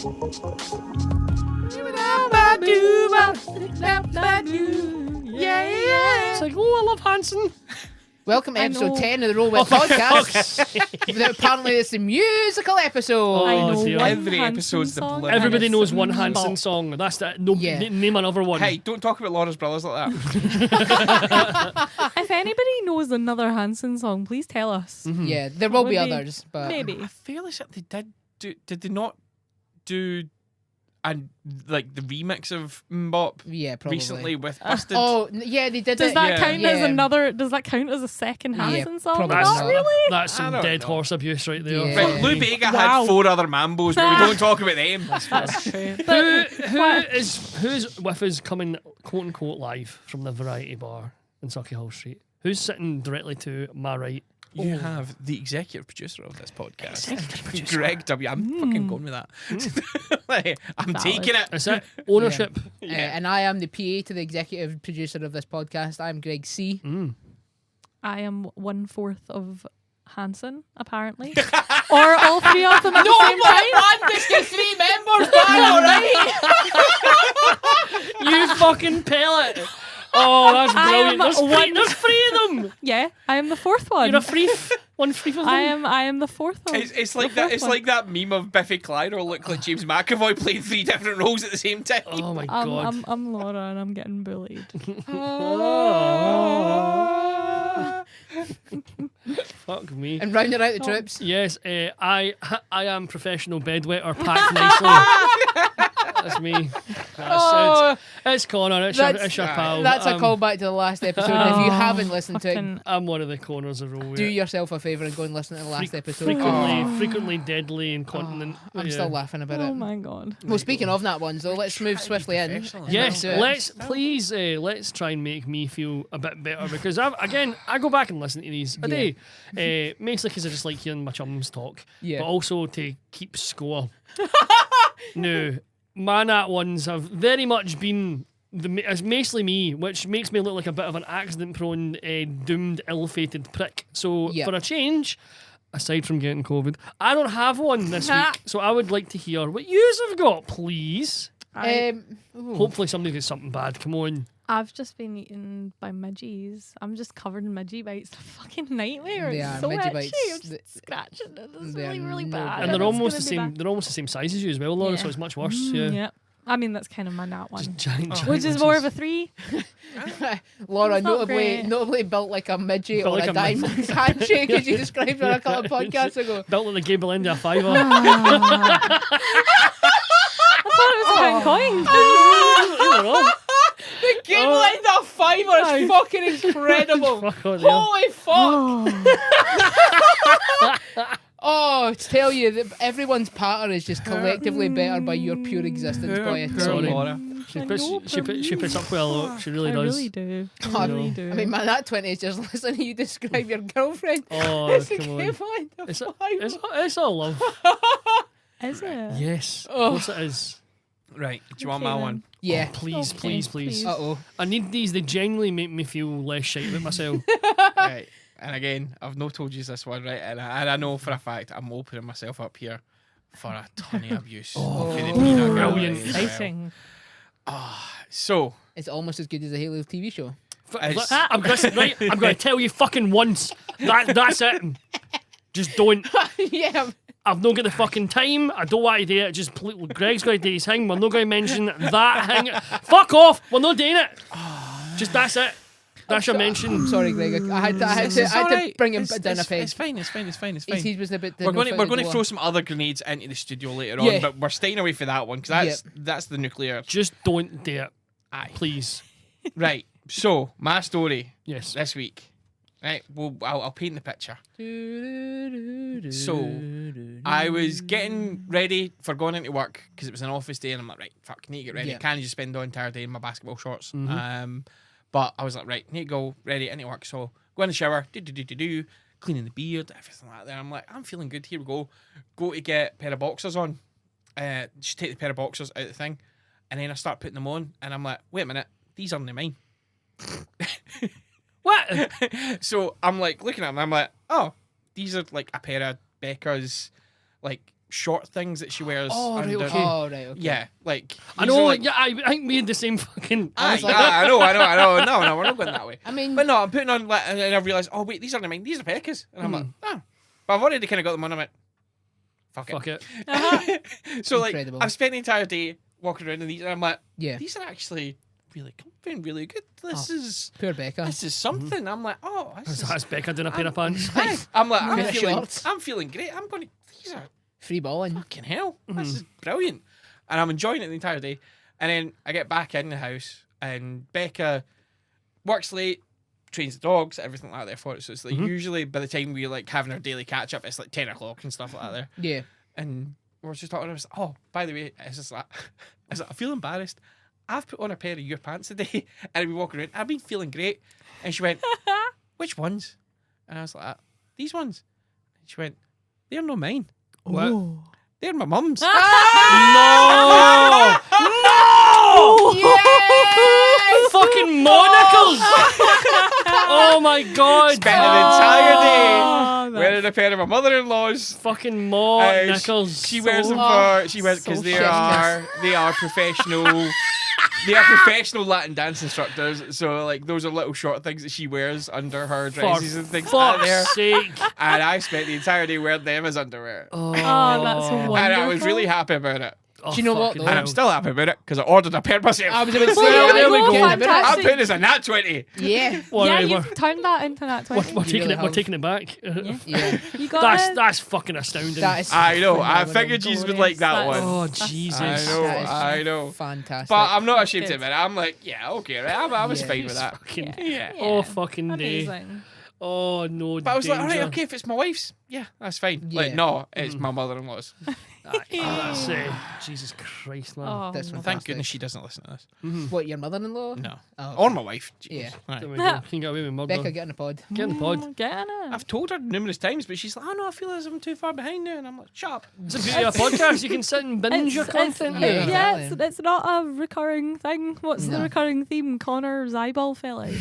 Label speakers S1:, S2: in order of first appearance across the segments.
S1: It's like, oh, I love Hanson.
S2: Welcome to episode 10 of the Roll With podcast. Apparently it's a musical episode.
S1: I
S3: know
S1: dear.
S3: every episode's the bloody.
S1: Everybody knows one
S2: Hanson
S1: Hanson song. That's that. No,
S2: Yeah.
S1: Name another one.
S3: Hey, don't talk about Laura's brothers like that.
S4: If anybody knows another Hanson song, please tell us.
S2: Yeah, there will be
S4: Would be-
S2: others, but
S4: Maybe.
S3: I fairly certain they did they not do and like the remix of Mbop
S2: yeah, probably.
S3: recently with Busted?
S2: Oh, yeah, they did
S4: Does
S2: it.
S4: that
S3: Yeah.
S4: count
S2: Yeah.
S4: as another? Does that count as a second
S2: Yeah,
S4: Hanson song?
S2: probably
S1: That's,
S4: Not really.
S1: that's
S3: I
S1: some
S3: don't
S1: dead
S3: know.
S1: horse abuse right there.
S2: Yeah.
S3: Right, Lou Bega
S4: Wow.
S3: had 4 other Mambos, but we don't talk about them.
S1: Who's with us coming quote unquote live from the Variety Bar in Sauchiehall Street? Who's sitting directly to my right?
S3: You have the executive producer of this podcast,
S1: Executive producer.
S3: Greg W. I'm fucking going with that. Like, I'm
S4: Valid.
S3: taking it.
S1: Is that ownership?
S2: And I am the PA to the executive producer of this podcast. I'm Greg C.
S4: I am 1/4 of Hanson, apparently, or all 3 of them at the same time.
S2: one, just get 3 members, alright?
S1: You fucking pellet! Oh, that's
S4: I
S1: brilliant.
S4: am
S1: There's 3 of them.
S4: Yeah, I am the 4th one.
S1: You're a free one free of them.
S4: I am the 4th one.
S3: It's like
S4: The
S3: that.
S4: 4th
S3: It's
S4: one.
S3: like that meme of Biffy Clyro look like James McAvoy playing 3 different roles at the same time.
S1: Oh my god.
S4: I'm Laura and I'm getting bullied.
S1: Fuck me.
S2: And rounding out the troops.
S1: Yes, I am professional bedwetter packed nicely. That's me. It's Connor. It's your pal.
S2: That's a
S1: I'm-
S2: callback to the last episode. And if you haven't listened to it,
S4: Fucking-
S1: I'm one of the corners of row.
S2: do yourself a favour and go and listen to the last episode.
S1: Frequently deadly incontinent.
S2: I'm still laughing about
S4: Oh
S2: it.
S4: my god.
S2: Well, speaking of that ones, though, let's move swiftly in.
S3: professional.
S1: Yes,
S2: do it.
S1: let's try and make me feel a bit better because I go back and listen to these a day, mostly because I just like hearing my chums talk,
S2: Yeah.
S1: but also to keep score. No, my nat ones have very much been it's mostly me, which makes me look like a bit of an accident-prone, doomed, ill-fated prick. So
S2: Yeah.
S1: for a change, aside from getting COVID, I don't have one this week. So I would like to hear what yous have got, please.
S2: Ooh.
S1: Hopefully somebody gets something bad. Come on.
S4: I've just been eaten by midgies. I'm just covered in midgie bites. It's a fucking nightmare.
S2: They
S4: It's
S2: are,
S4: so
S2: midgie
S4: itchy.
S2: bites.
S4: I'm just scratching it. It's
S2: They are
S4: really, really
S2: no
S4: bad.
S2: good.
S1: And they're
S4: It's
S1: almost the
S4: gonna be
S1: same.
S4: bad.
S1: They're almost the same size as you as well, Laura.
S2: Yeah.
S1: So it's much worse. Yeah.
S4: Yeah. I mean, that's kind of my nat one.
S1: Just giant.
S4: Which is more of a 3.
S2: Laura,
S4: It's not great.
S2: notably built like a midget
S1: Built
S2: or
S1: like
S2: a
S1: a
S2: diamond handshake, as you described her a couple of podcasts ago.
S1: built like the Gable end of a fiver.
S4: I thought it was a pound coin.
S1: You know.
S2: The game like that fiver is fucking incredible.
S1: Fuck on there.
S2: Holy fuck! Oh, to tell you that everyone's patter is just collectively better by your pure existence, boy. I tell
S1: Sorry.
S2: you.
S3: Laura.
S1: She puts up well. Look. She really
S4: I
S1: does.
S4: really do.
S2: God,
S4: I really do.
S2: I mean, man, that 20 is just listening to you describe your girlfriend.
S1: Oh,
S2: It's a
S1: come on.
S2: game like the
S1: It's,
S2: fiver.
S1: it's all love.
S4: Is it?
S1: Yes.
S2: Oh.
S1: Of course it is.
S3: Right, do you want
S4: Okay,
S3: my
S4: then.
S3: one?
S2: Yeah.
S1: Please,
S4: Okay,
S1: please, please.
S4: please.
S2: Uh-oh.
S1: I need these. They genuinely make me feel less shite about myself.
S3: Right, and again, I've not told you this one, right? And I know for a fact I'm opening myself up here for a ton of abuse. for the peanut gallery
S1: brilliant.
S3: as well.
S4: Exciting.
S3: So,
S2: It's almost as good as a Halo TV show.
S3: It's-
S1: I'm going to tell you fucking once. That's it. Just don't.
S2: Yeah.
S1: I've not got the fucking time. I don't want to do it. Just Greg's going to do his thing. We're not going to mention that thing. Fuck off. We're not doing it. Just that's it. That's your mention.
S2: I'm sorry, Greg. I had
S3: It's
S2: to
S3: alright.
S2: bring him
S3: It's-
S2: down a
S3: it's-
S2: peg.
S3: It's fine. It's fine.
S2: He was a bit.
S3: We're going to throw some other grenades into the studio later on,
S2: Yeah.
S3: but we're staying away for that one because that's the nuclear.
S1: Just don't do it.
S3: Aye.
S1: Please.
S3: Right. So my story
S1: Yes.
S3: this week. Right. Well, I'll paint the picture. So I was getting ready for going into work because it was an office day, and I'm like, right, fuck, need to get ready.
S2: Yeah.
S3: Can't just spend the entire day in my basketball shorts. But I was like, right, need to go ready into work. So go in the shower, cleaning the beard, everything like that. I'm like, I'm feeling good. Here we go. Go to get a pair of boxers on. Just take the pair of boxers out of the thing, and then I start putting them on, and I'm like, wait a minute, these aren't mine.
S1: What?
S3: So I'm like looking at them, I'm like, oh, these are like a pair of Becca's like short things that she wears.
S1: Oh, right,
S3: under.
S1: okay.
S2: Oh, right, okay.
S3: Yeah, like
S1: I
S3: these
S1: know.
S3: are, like,
S1: Yeah, I think we had the same fucking.
S3: I
S2: was like-
S3: know. No, we're not going that way.
S2: I mean,
S3: But no, I'm putting on, like, and I realised, oh wait, these aren't mine. These are Pekka's, and I'm like, oh. But I've already kind of got them on. I'm like, fuck it. So like,
S2: Incredible.
S3: I've spent the entire day walking around in these, and I'm like,
S2: yeah,
S3: these are actually really comfy and really good. This
S2: poor Becca.
S3: is something. I'm like, oh, this is.
S1: That's Becca doing a pair of pants.
S3: I'm like,
S2: Pair of shorts.
S3: I'm feeling great. I'm going. These are
S2: Free balling.
S3: fucking hell. This is brilliant, and I'm enjoying it the entire day. And then I get back in the house, and Becca works late, trains the dogs, everything like that there for it. So it's like usually by the time we're like having our daily catch up, it's like 10 o'clock and stuff like that there.
S2: Yeah.
S3: And we're just talking. I was like, oh, by the way, it's just like, I was like, I feel embarrassed. I've put on a pair of your pants today, and I've been walking around. I've been feeling great. And she went, which ones? And I was like, these ones. And she went, they're not mine.
S1: What?
S3: They're my mum's.
S1: No!
S2: Yes!
S1: Fucking monocles! Oh my god!
S3: Spent an entire day
S4: Oh, that's
S3: wearing a pair of my mother-in-law's.
S1: Fucking monocles.
S3: She wears them for. She wears because
S4: so
S3: they
S2: shiftless.
S3: are professional. They are professional Latin dance instructors. So like those are little short things that she wears under her dresses and things like that there.
S1: Fuck's sake.
S3: And I spent the entire day wearing them as underwear.
S1: Oh,
S4: that's wonderful.
S3: And I was really happy about it.
S2: Do you know what,
S1: fucking
S2: though?
S3: And I'm still happy about it because I ordered a pair myself.
S2: I was about to say,
S4: Well,
S1: there we go.
S2: Getting a bit of-
S3: I'm
S4: fantastic.
S3: putting this a nat 20.
S2: Yeah.
S1: Well,
S4: yeah,
S1: right,
S4: you've turned that into that 20.
S1: we're taking
S2: really
S1: it. We're
S2: have.
S1: taking it back.
S2: Yeah.
S4: You got it.
S1: That's fucking astounding.
S2: That is
S3: I know. I
S2: phenomenal.
S3: figured you would like that
S4: Glorious.
S3: one.
S1: Oh
S4: That's-
S1: Jesus!
S3: I know.
S2: That is
S3: I know.
S2: Fantastic.
S3: But I'm not ashamed to
S4: Good.
S3: admit it. I'm like, yeah, okay, right. I was
S2: Yeah.
S3: fine with that.
S1: Fucking,
S3: Yeah.
S1: Oh fucking day!
S4: Amazing.
S1: Oh no!
S3: But I was like, all right,
S1: danger.
S3: okay, if it's my wife's, yeah, that's fine.
S2: Yeah.
S3: Like, no, it's my mother-in-law's.
S1: That's Jesus Christ, man.
S4: Oh,
S2: That's
S4: no.
S2: fantastic.
S3: Thank goodness she doesn't listen to this.
S2: What, your mother-in-law?
S3: No.
S2: Oh,
S3: Or my wife. Jeez.
S2: Yeah.
S3: Right.
S1: There we go. Can get away with murder.
S2: Becca, get in the pod.
S1: Get in the pod.
S4: Get in it.
S3: I've told her numerous times, but she's like, oh no, I feel as I'm too far behind now. And I'm like, shut up.
S1: It's a beauty of a podcast. You can sit and binge your content.
S2: yeah.
S1: there.
S4: Yeah,
S2: exactly.
S4: it's not a recurring thing. What's the
S2: No.
S4: recurring theme? Connor's eyeball fell out.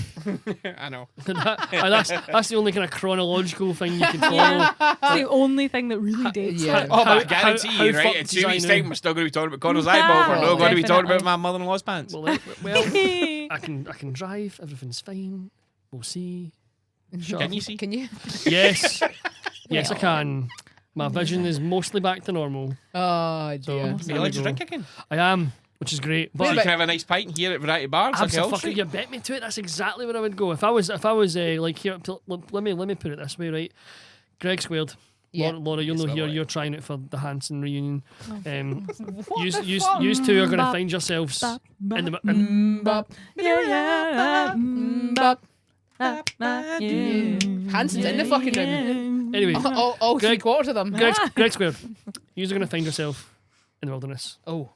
S3: I know.
S1: That's the only kind of chronological thing you can follow.
S4: Yeah, it's the only thing that really dates
S2: Yeah.
S4: it.
S3: Oh,
S1: How-
S3: but I guarantee
S1: how
S3: you, right?
S1: fucked
S3: In
S1: does
S3: 2
S1: I
S3: weeks'
S1: know?
S3: time, we're still going to be talking about Connor's eyeball. We're not going to be talking about
S4: Definitely.
S3: my mother-in-law's pants.
S1: Well, I can drive. Everything's fine. We'll see. Shut
S3: Can
S1: up.
S3: you see?
S2: Can you?
S1: Yes. Yes, I
S4: Well.
S1: can. My vision is mostly back to normal.
S2: Oh,
S1: So,
S2: dear.
S3: Are
S1: there
S3: you allowed
S1: we
S3: to
S1: go.
S3: drink again?
S1: I am, which is great.
S3: So
S1: But
S3: you can have a nice pint here at Variety Bars. Like Hill
S1: absolutely,
S3: Street.
S1: you bet me to it. That's exactly where I would go if I was like here. Let me put it this way, right? Greg Squared.
S2: Yeah.
S1: Laura, you'll
S3: Yes,
S1: know
S3: I
S1: here.
S3: will.
S1: You're trying it for the Hanson reunion.
S2: What
S1: Use
S2: the fuck?
S1: two are going to
S4: Bop,
S1: find yourselves
S4: bop,
S1: in the.
S2: Bop.
S4: Yeah.
S2: Bop.
S4: Yeah.
S2: Hanson's in the fucking room.
S1: Anyway,
S2: All
S1: Greg-
S2: 3/4 of them.
S1: Greg Squared. You're going to find yourself in the wilderness.
S2: Oh,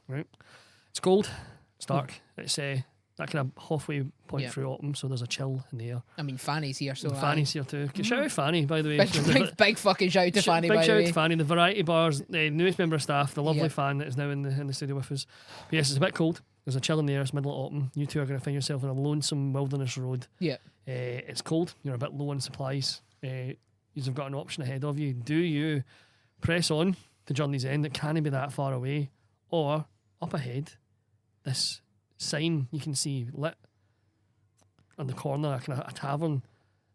S1: It's cold. It's dark. It's that kind of halfway point
S2: Yeah.
S1: through autumn, so there's a chill in the air.
S2: I mean, Fanny's here, so.
S1: And Fanny's here too. Shout out Fanny, by the way.
S2: Big fucking shout out to Fanny,
S1: Big
S2: by
S1: shout
S2: the
S1: out
S2: way.
S1: to Fanny, the Variety Bars, the newest member of staff, the lovely
S2: Yeah.
S1: fan that is now in the studio with us. But yes, it's a bit cold. There's a chill in the air. It's middle of autumn. You two are going to find yourself on a lonesome wilderness road.
S2: Yeah.
S1: It's cold. You're a bit low on supplies. You've got an option ahead of you. Do you press on to Journey's End? It can't be that far away. Or up ahead, this sign you can see lit on the corner, a tavern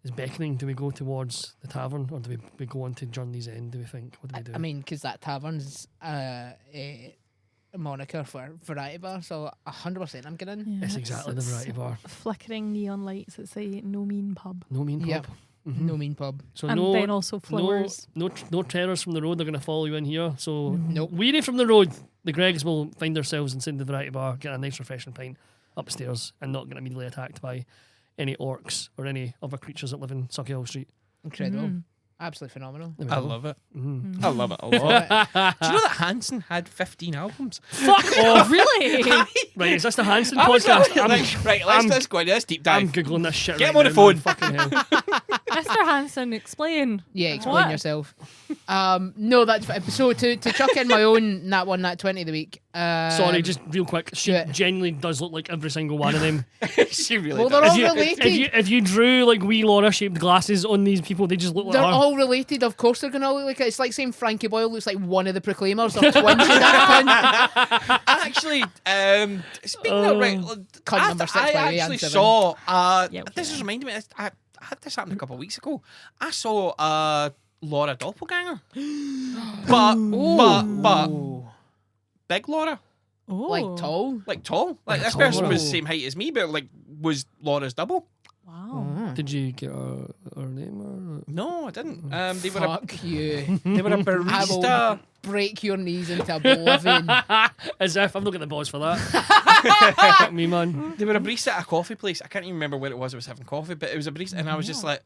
S1: is beckoning. Do we go towards the tavern or do we go on to Journey's End, do we think? What do we do?
S2: I mean, because that tavern's a moniker for Variety Bar, so 100% I'm getting.
S1: it's exactly the Variety Bar.
S4: Flickering neon lights that say "No Mean Pub,"
S1: No mean pub.
S2: Yep.
S1: Mhm.
S2: No mean pub.
S1: So
S4: and
S1: no,
S4: then also flowers.
S1: no terrors from the road. They're going to follow you in here. So
S2: Nope.
S1: weary from the road, the Gregs will find themselves inside the Variety Bar, get a nice refreshing pint upstairs, and not get immediately attacked by any orcs or any other creatures that live in Sucky Hill Street.
S2: Incredible.
S4: Mm.
S2: Absolutely phenomenal.
S1: There we
S3: I
S1: go.
S3: love it.
S1: Mhm.
S3: I love it a lot. Do you know that Hanson had 15 albums?
S1: Fuck off!
S4: Really?
S1: Right, is this the Hanson
S3: I was
S1: podcast?
S3: like, right, let's go into this deep
S1: I'm
S3: dive.
S1: googling this shit.
S3: Get
S1: right
S3: him on the
S1: now, man.
S3: phone.
S1: Fucking hell.
S4: Mr. Hanson, explain.
S2: Yeah, explain
S4: What?
S2: yourself. No, that's so to chuck in my own nat 1, nat 20 of the week.
S1: Sorry, just real quick. She
S2: do it.
S1: genuinely does look like every single one of them.
S3: She really
S2: Well,
S3: does.
S2: they're all related.
S1: If you drew like wee Laura shaped glasses on these people, they just look like
S2: They're
S1: her.
S2: all related. Of course, they're gonna all look like it. It's like saying Frankie Boyle looks like one of the Proclaimers. They're twins. That
S3: Actually, speaking of right,
S2: Cunt number 6
S3: I
S2: by the way,
S3: actually
S2: and 7.
S3: saw.
S4: Yeah,
S3: This
S4: okay.
S3: is reminding me. I had this happen a couple of weeks ago. I saw Laura doppelganger, but big Laura,
S4: Oh.
S2: Like tall.
S3: like tall, like this
S1: tall
S3: person
S1: Laura.
S3: was the same height as me, but like was Laura's double.
S4: Wow.
S1: Did you get her name?
S3: No, I didn't. They were
S2: Fuck you.
S3: they were a
S2: I
S3: barista.
S2: will break your knees into oblivion.
S1: As if I'm not getting the balls for that. Fuck me, man.
S3: They were a barista at a coffee place. I can't even remember where it was. I was having coffee, but it was a barista, and I was just like,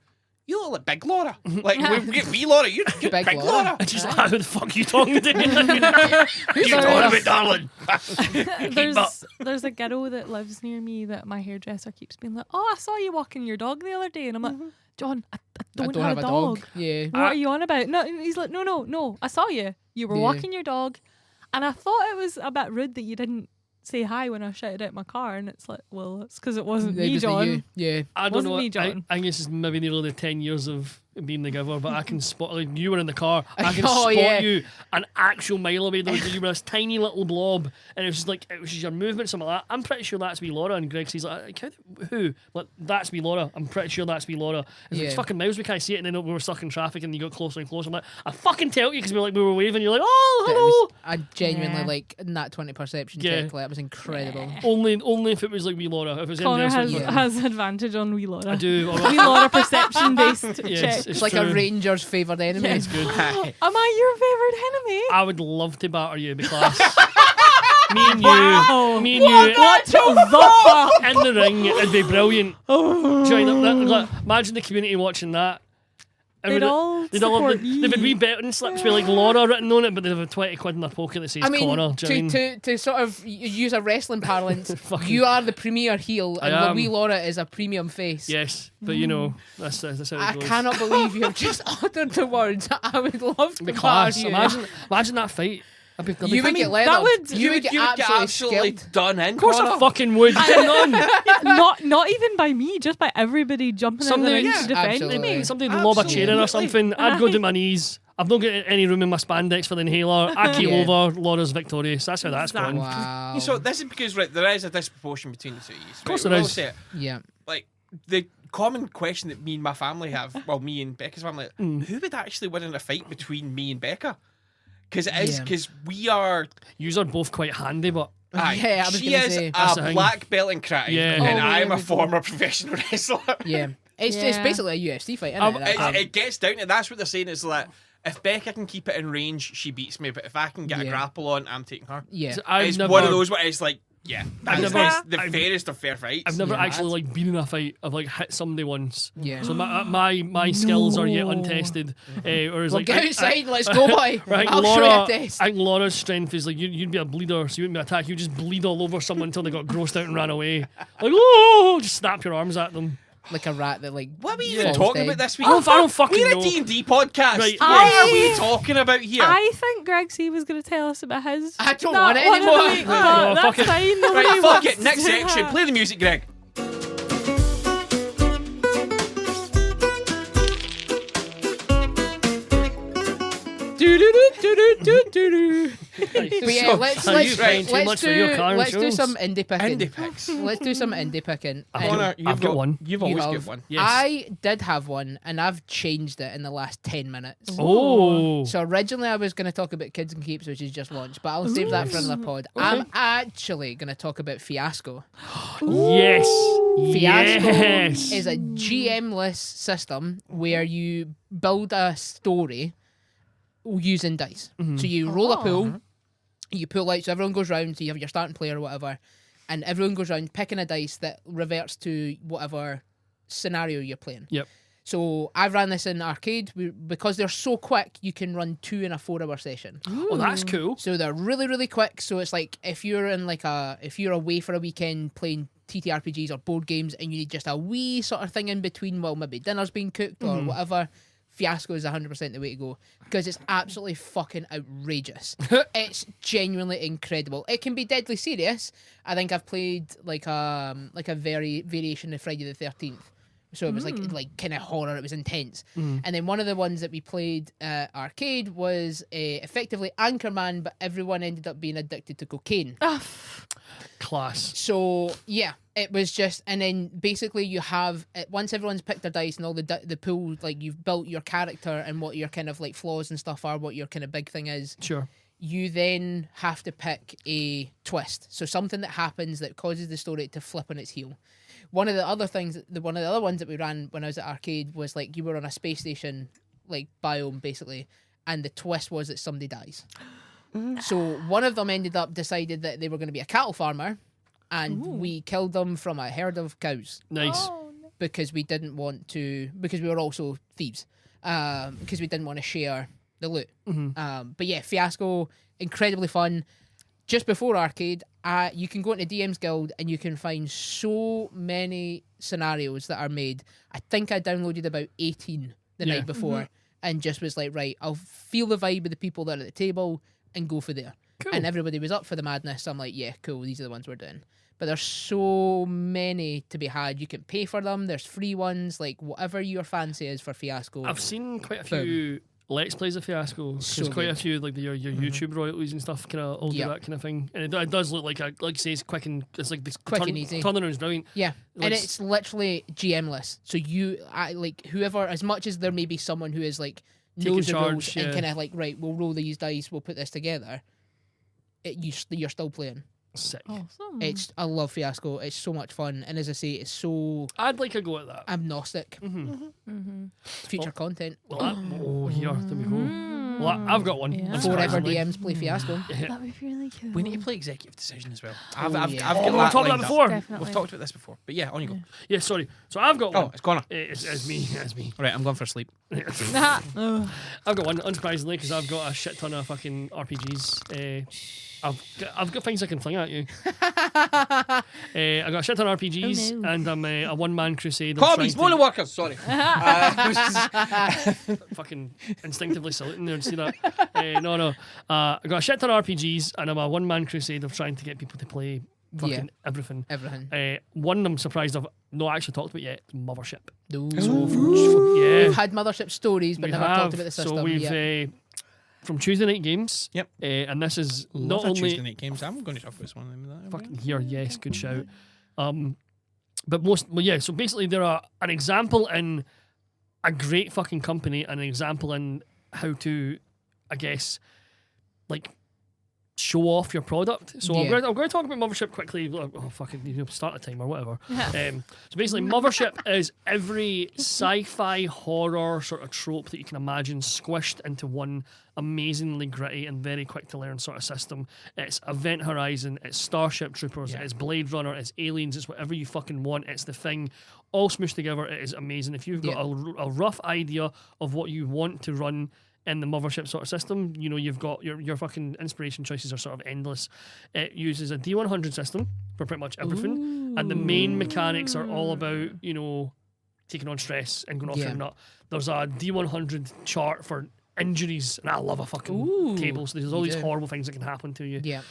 S3: "You look like Big Laura. Like we get wee Laura. You're
S2: Big
S3: Big
S2: Laura.
S3: Laura."
S1: And she's like, "Who the fuck are you talking to?"
S2: Who's
S1: you
S2: Laura?
S1: talking about, darling?
S4: There's a girl that lives near me that my hairdresser keeps being like, "Oh, I saw you walking your dog the other day," and I'm like, "John, I don't have a dog.
S2: Yeah.
S4: What are you on about?" No, and he's like, no, I saw you. You were
S2: Yeah.
S4: walking your dog, and I thought it was a bit rude that you didn't say hi when I shouted out my car, and it's like, well, it's because it wasn't me,
S2: Just the
S4: John.
S2: you. Yeah.
S1: I don't
S4: Wasn't
S1: know.
S4: me, John.
S1: I think this is maybe nearly the 10 years of being together, but I can spot, like, you were in the car, I can
S2: Oh,
S1: spot
S2: yeah.
S1: you an actual mile away. There was, you were this tiny little blob, and it was just like, it was just your movement, something like that. I'm pretty sure that's wee Laura. And Greg says, like, who? Like, that's wee Laura. I'm pretty sure that's wee Laura. It's like,
S2: Yeah.
S1: fucking miles, we can't see it, and then we were stuck in traffic, and you got closer and closer. I'm like, I fucking tell you, because we were waving, you're like, oh,
S2: It
S1: hello.
S2: was, I genuinely
S4: Yeah.
S2: like nat 20 perception
S1: Yeah.
S2: check. Like, that was incredible.
S1: Only if it was like wee Laura. If it was
S4: Connor
S1: anything else,
S4: has,
S1: like,
S4: has advantage on wee Laura.
S1: I do.
S4: Wee Laura perception based
S1: Yes,
S4: check.
S2: It's like a ranger's favoured enemy.
S1: It's good.
S4: Am I your favourite enemy?
S1: I would love to batter you because me and you,
S4: Wow.
S1: me and you,
S4: What the fuck?
S1: in the ring, it'd be brilliant. Join up that. Like, imagine the community watching that.
S4: They'd all
S1: they'd all
S4: support
S1: have
S4: you.
S1: they'd have wee betting slips with like Laura written on it, but they'd have a 20 quid in their pocket that says
S2: I mean,
S1: Connor. Do you know what I mean?
S2: to sort of use a wrestling parlance,
S1: Fucking-
S2: you are the premier heel,
S1: I
S2: and
S1: am.
S2: wee Laura is a premium face.
S1: Yes, but you know that's how it
S2: I
S1: goes.
S2: cannot believe you have just uttered the words. I would love to
S1: The
S2: batter
S1: class.
S2: you.
S1: Imagine that fight. I'd be
S2: You would get leathered.
S4: that would-
S2: you would get absolutely skilled.
S3: done in.
S1: Of course, I fucking would.
S4: not even by me, just by everybody jumping in the ring
S1: Somebody-
S4: to defend
S2: absolutely.
S4: me.
S1: Somebody would lob a chair in or
S3: Absolutely.
S1: something. I'd go to my knees. I've not got any room in my spandex for the inhaler. I keep
S2: Yeah.
S1: over. Laura's victorious. That's how that's
S4: Exactly.
S1: going.
S2: Wow.
S3: So this is because right, there is a disproportion between the two of you. Of
S1: course
S3: right,
S1: there
S3: we'll
S1: is.
S3: say it.
S2: yeah.
S3: Like the common question that me and my family have, well, me and Becca's family, who would actually win in a fight between me and Becca? Because it is
S2: Yeah.
S3: because we are.
S1: Yous are both quite handy, but
S3: Aye,
S2: Yeah, I was
S3: she
S2: gonna
S3: is
S2: say.
S1: That's the
S3: a
S1: thing.
S3: black belt in karate,
S1: Yeah.
S3: and
S2: Oh,
S3: I'm
S2: there
S3: a
S2: we go.
S3: former professional wrestler.
S2: Yeah. It's
S4: Yeah.
S2: basically a UFC fight, isn't
S1: Um,
S2: it? That's
S3: It, it gets down to that's what they're saying is like if Becca can keep it in range, she beats me. But if I can get a
S2: Yeah.
S3: grapple on, I'm taking her.
S2: yeah.
S1: So I've
S3: It's
S1: never,
S3: one of those where it's like, yeah,
S1: I've
S3: that's
S1: never-
S3: the
S1: I've-
S3: fairest of fair fights.
S1: I've never
S2: Yeah,
S1: actually like been in a fight. I've like hit somebody once.
S2: Yeah.
S1: So my skills are yet
S4: No.
S1: untested. Whereas
S2: Well,
S1: like
S2: get outside, let's go, boy.
S1: Right,
S2: I'll
S1: Laura,
S2: show you a test.
S1: I think Laura's strength is like you'd be a bleeder, so you wouldn't be attacked. You just bleed all over someone until they got grossed out and ran away. Like oh, just snap your arms at them.
S2: Like a rat that like.
S3: What are we
S1: Yeah.
S3: even
S2: falls
S3: talking
S2: dead.
S3: about this week?
S1: I don't fucking
S3: We're
S1: know.
S3: a D&D podcast.
S1: Right.
S3: What are we talking about here?
S4: I think Greg C was going to tell us about his.
S2: I don't
S4: that
S2: want it
S4: one of the
S2: anymore.
S4: week,
S1: Right,
S4: but
S1: well,
S4: that's
S1: fuck it.
S4: fine. Nobody
S3: Right, fuck
S4: wants
S3: it. Next
S4: to do
S3: section.
S4: that.
S3: Play the music, Greg.
S2: But yeah, let's
S1: Are you paying too
S2: let's
S1: much for your
S2: do
S1: car
S2: let's do
S1: insurance?
S2: some indie picking.
S3: Indie picks.
S2: Let's do some indie picking.
S3: Connor,
S1: I've got one.
S3: You've
S2: You
S3: always
S2: have.
S3: got one.
S1: Yes.
S2: I did have one, and I've changed it in the last 10 minutes.
S1: Oh.
S2: So originally I was going to talk about Kids and Keeps, which is just launched, but I'll save that for another pod. I'm actually going to talk about Fiasco.
S1: Yes.
S2: Fiasco
S1: Yes.
S2: is a GM-less system where you build a story using dice. So you roll a pool, you pull out, so everyone goes round, so you have your starting player or whatever, and everyone goes round picking a dice that reverts to whatever scenario you're playing.
S1: Yep.
S2: So I've ran this in arcade because they're so quick. You can run 2 in a 4-hour session.
S1: Oh, that's cool.
S2: So they're really, really quick. So it's like if you're away for a weekend playing TTRPGs or board games and you need just a wee sort of thing in between while maybe dinner's being cooked or whatever, Fiasco is 100% the way to go because it's absolutely fucking outrageous. It's genuinely incredible. It can be deadly serious. I think I've played like a variation of Friday the 13th. So it was like kind of horror. It was intense. And then one of the ones that we played arcade was effectively Anchorman, but everyone ended up being addicted to cocaine.
S1: Class.
S2: So yeah, it was just, and then basically you have once everyone's picked their dice and all the pool, like you've built your character and what your kind of like flaws and stuff are, what your kind of big thing is.
S1: Sure.
S2: You then have to pick a twist. So something that happens that causes the story to flip on its heel. One of the other ones that we ran when I was at arcade was like you were on a space station, like biome basically, and the twist was that somebody dies. So one of them ended up decided that they were going to be a cattle farmer, and we killed them from a herd of cows.
S1: Nice.
S4: Oh, no.
S2: Because we didn't want to, because we were also thieves, because we didn't want to share the loot. But yeah, Fiasco, incredibly fun. Just before arcade, you can go into DM's Guild and you can find so many scenarios that are made. I think I downloaded about 18 the night before and just was like, right, I'll feel the vibe of the people that are at the table and go for there.
S1: Cool.
S2: And everybody was up for the madness. I'm like, yeah, cool, these are the ones we're doing. But there's so many to be had. You can pay for them. There's free ones, like whatever your fancy is for Fiasco.
S1: I've seen quite a few Let's Plays of Fiasco. There's quite a few like your YouTube royalties and stuff, kind of all do that kind of thing, and it does look like like you say, it's quick and it's like this
S2: Quick and easy.
S1: Turnaround is brilliant.
S2: Yeah, and
S1: Like,
S2: it's literally GM-less. So like whoever, as much as there may be someone who is like
S1: Taking
S2: knows the
S1: charge,
S2: rules
S1: yeah.
S2: and kind of like, right, we'll roll these dice, we'll put this together. You're still playing.
S1: sick.
S4: Awesome.
S2: I love Fiasco. It's so much fun, and as I say, it's so
S1: I'd like a go at that.
S2: agnostic. Future content.
S1: Well, here there we go. Well, I've got one.
S4: Yeah.
S2: Forever
S1: unsurprisingly.
S2: DMs play Fiasco.
S4: That would be really cool.
S3: We need to play executive decision as well.
S2: Oh,
S3: I've got
S2: yeah.
S3: that
S1: We've talked about
S3: lined
S1: that
S3: up.
S1: before.
S4: Definitely.
S3: We've talked about this before. But yeah, on you go.
S1: Yeah, sorry. So I've got one.
S3: Oh, it's Connor.
S1: It's me. It's me.
S3: All right, I'm going for sleep.
S4: Oh.
S1: I've got one, unsurprisingly, because I've got a shit ton of fucking RPGs. I've got things I can fling at you. I got a shit ton of RPGs,
S4: Oh, no.
S1: and I'm a one-man crusade.
S3: Hobbies, mono workers. Sorry.
S1: Fucking instinctively saluting there. See that? No. I got a shit ton of RPGs, and I'm a one-man crusade of trying to get people to play fucking everything.
S2: Everything.
S1: One I'm surprised I've not actually talked about yet. Mothership.
S2: Ooh.
S1: Yeah.
S2: We've had Mothership stories, but
S1: We
S2: never
S1: have.
S2: talked about the system.
S1: So we've
S2: yet.
S1: from Tuesday Night Games.
S3: Yep.
S1: And this is
S3: Love
S1: not
S3: a Tuesday
S1: only
S3: night games. I'm going to talk about this one.
S1: fucking here. Yes, good shout. But so basically they're an example in a great fucking company and an example in how to, I guess, like show off your product. So I'm going to talk about Mothership quickly. Oh, fucking, start a time or whatever. So basically, Mothership is every sci-fi horror sort of trope that you can imagine squished into one amazingly gritty and very quick to learn sort of system. It's Event Horizon, it's Starship Troopers, it's Blade Runner, it's Aliens, it's whatever you fucking want. It's the thing all smooshed together. It is amazing. If you've got a rough idea of what you want to run in the Mothership sort of system, you've got your fucking inspiration choices are sort of endless. It uses a D100 system for pretty much everything, and the main mechanics are all about taking on stress and going off your nut. There's a D100 chart for injuries, and I love a fucking table. So there's all these horrible things that can happen to you.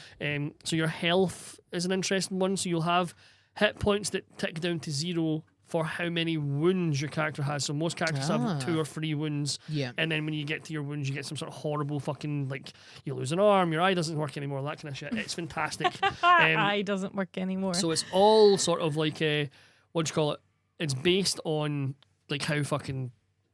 S1: So your health is an interesting one. So you'll have hit points that tick down to 0 for how many wounds your character has. So most characters have 2 or 3 wounds. And then when you get to your wounds, you get some sort of horrible fucking, like, you lose an arm, your eye doesn't work anymore, that kind of shit. It's fantastic.
S4: Eye doesn't work anymore.
S1: So it's all sort of like what do you call it? It's based on like how fucking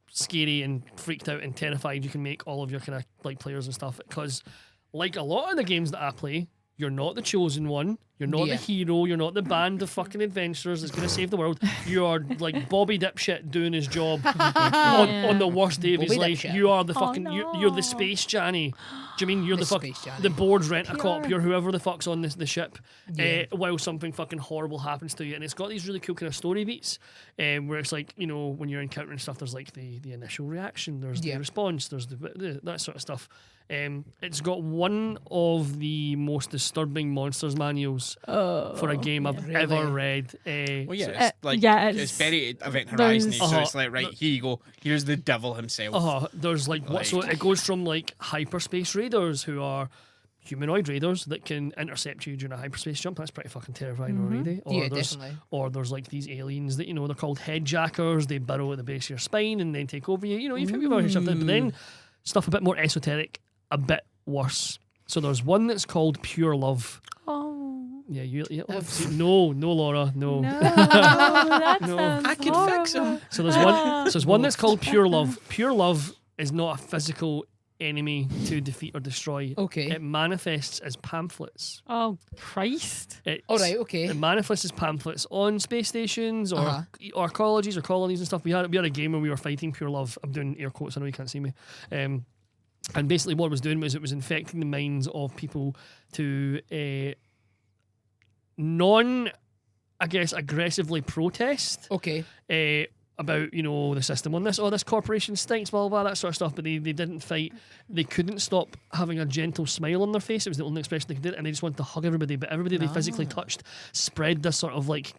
S1: scary and freaked out and terrified you can make all of your kind of like players and stuff. Because like a lot of the games that I play, you're not the chosen one. You're not the hero. You're not the band of fucking adventurers that's going to save the world. You are like Bobby Dipshit doing his job on the worst day of his life.
S2: Dipshit.
S1: You are the fucking
S4: no.
S1: you're the space Johnny. Do you mean you're the
S2: Space Johnny.
S1: the board's rent a cop?
S4: Pure.
S1: You're whoever the fuck's on the ship while something fucking horrible happens to you. And it's got these really cool kind of story beats where it's like, when you're encountering stuff, there's like the initial reaction, there's the response, there's the that sort of stuff. It's got one of the most disturbing monsters manuals for a game I've
S2: Really?
S1: ever read.
S3: Well, yeah,
S1: So-
S3: it's like
S4: yeah,
S3: it's very Event
S4: there's-
S3: Horizon, so it's like, right, here you go. Here's the devil himself.
S1: there's like what? So it goes from like hyperspace raiders who are humanoid raiders that can intercept you during a hyperspace jump. That's pretty fucking terrifying already.
S2: Yeah,
S1: there's,
S2: definitely.
S1: Or there's like these aliens that, they're called headjackers. They burrow at the base of your spine and then take over you. You've got stuff. But then stuff a bit more esoteric, a bit worse. So there's one that's called Pure Love.
S4: Oh.
S1: Yeah, no, Laura, no.
S4: No, that
S1: No.
S4: sounds
S3: I can fix him.
S4: horrible.
S1: So there's one that's called Pure Love. Pure Love is not a physical enemy to defeat or destroy.
S2: Okay.
S1: It manifests as pamphlets.
S4: Oh, Christ.
S2: All right. Okay.
S1: It manifests as pamphlets on space stations or colleges or colonies and stuff. We had a game where we were fighting Pure Love. I'm doing air quotes. I know you can't see me. And basically what it was doing was it was infecting the minds of people to aggressively protest
S2: Okay.
S1: about the system on this. Oh, this corporation stinks, blah, blah, blah, that sort of stuff. But they didn't fight. They couldn't stop having a gentle smile on their face. It was the only expression they could do, and they just wanted to hug everybody. But everybody they physically touched spread this sort of like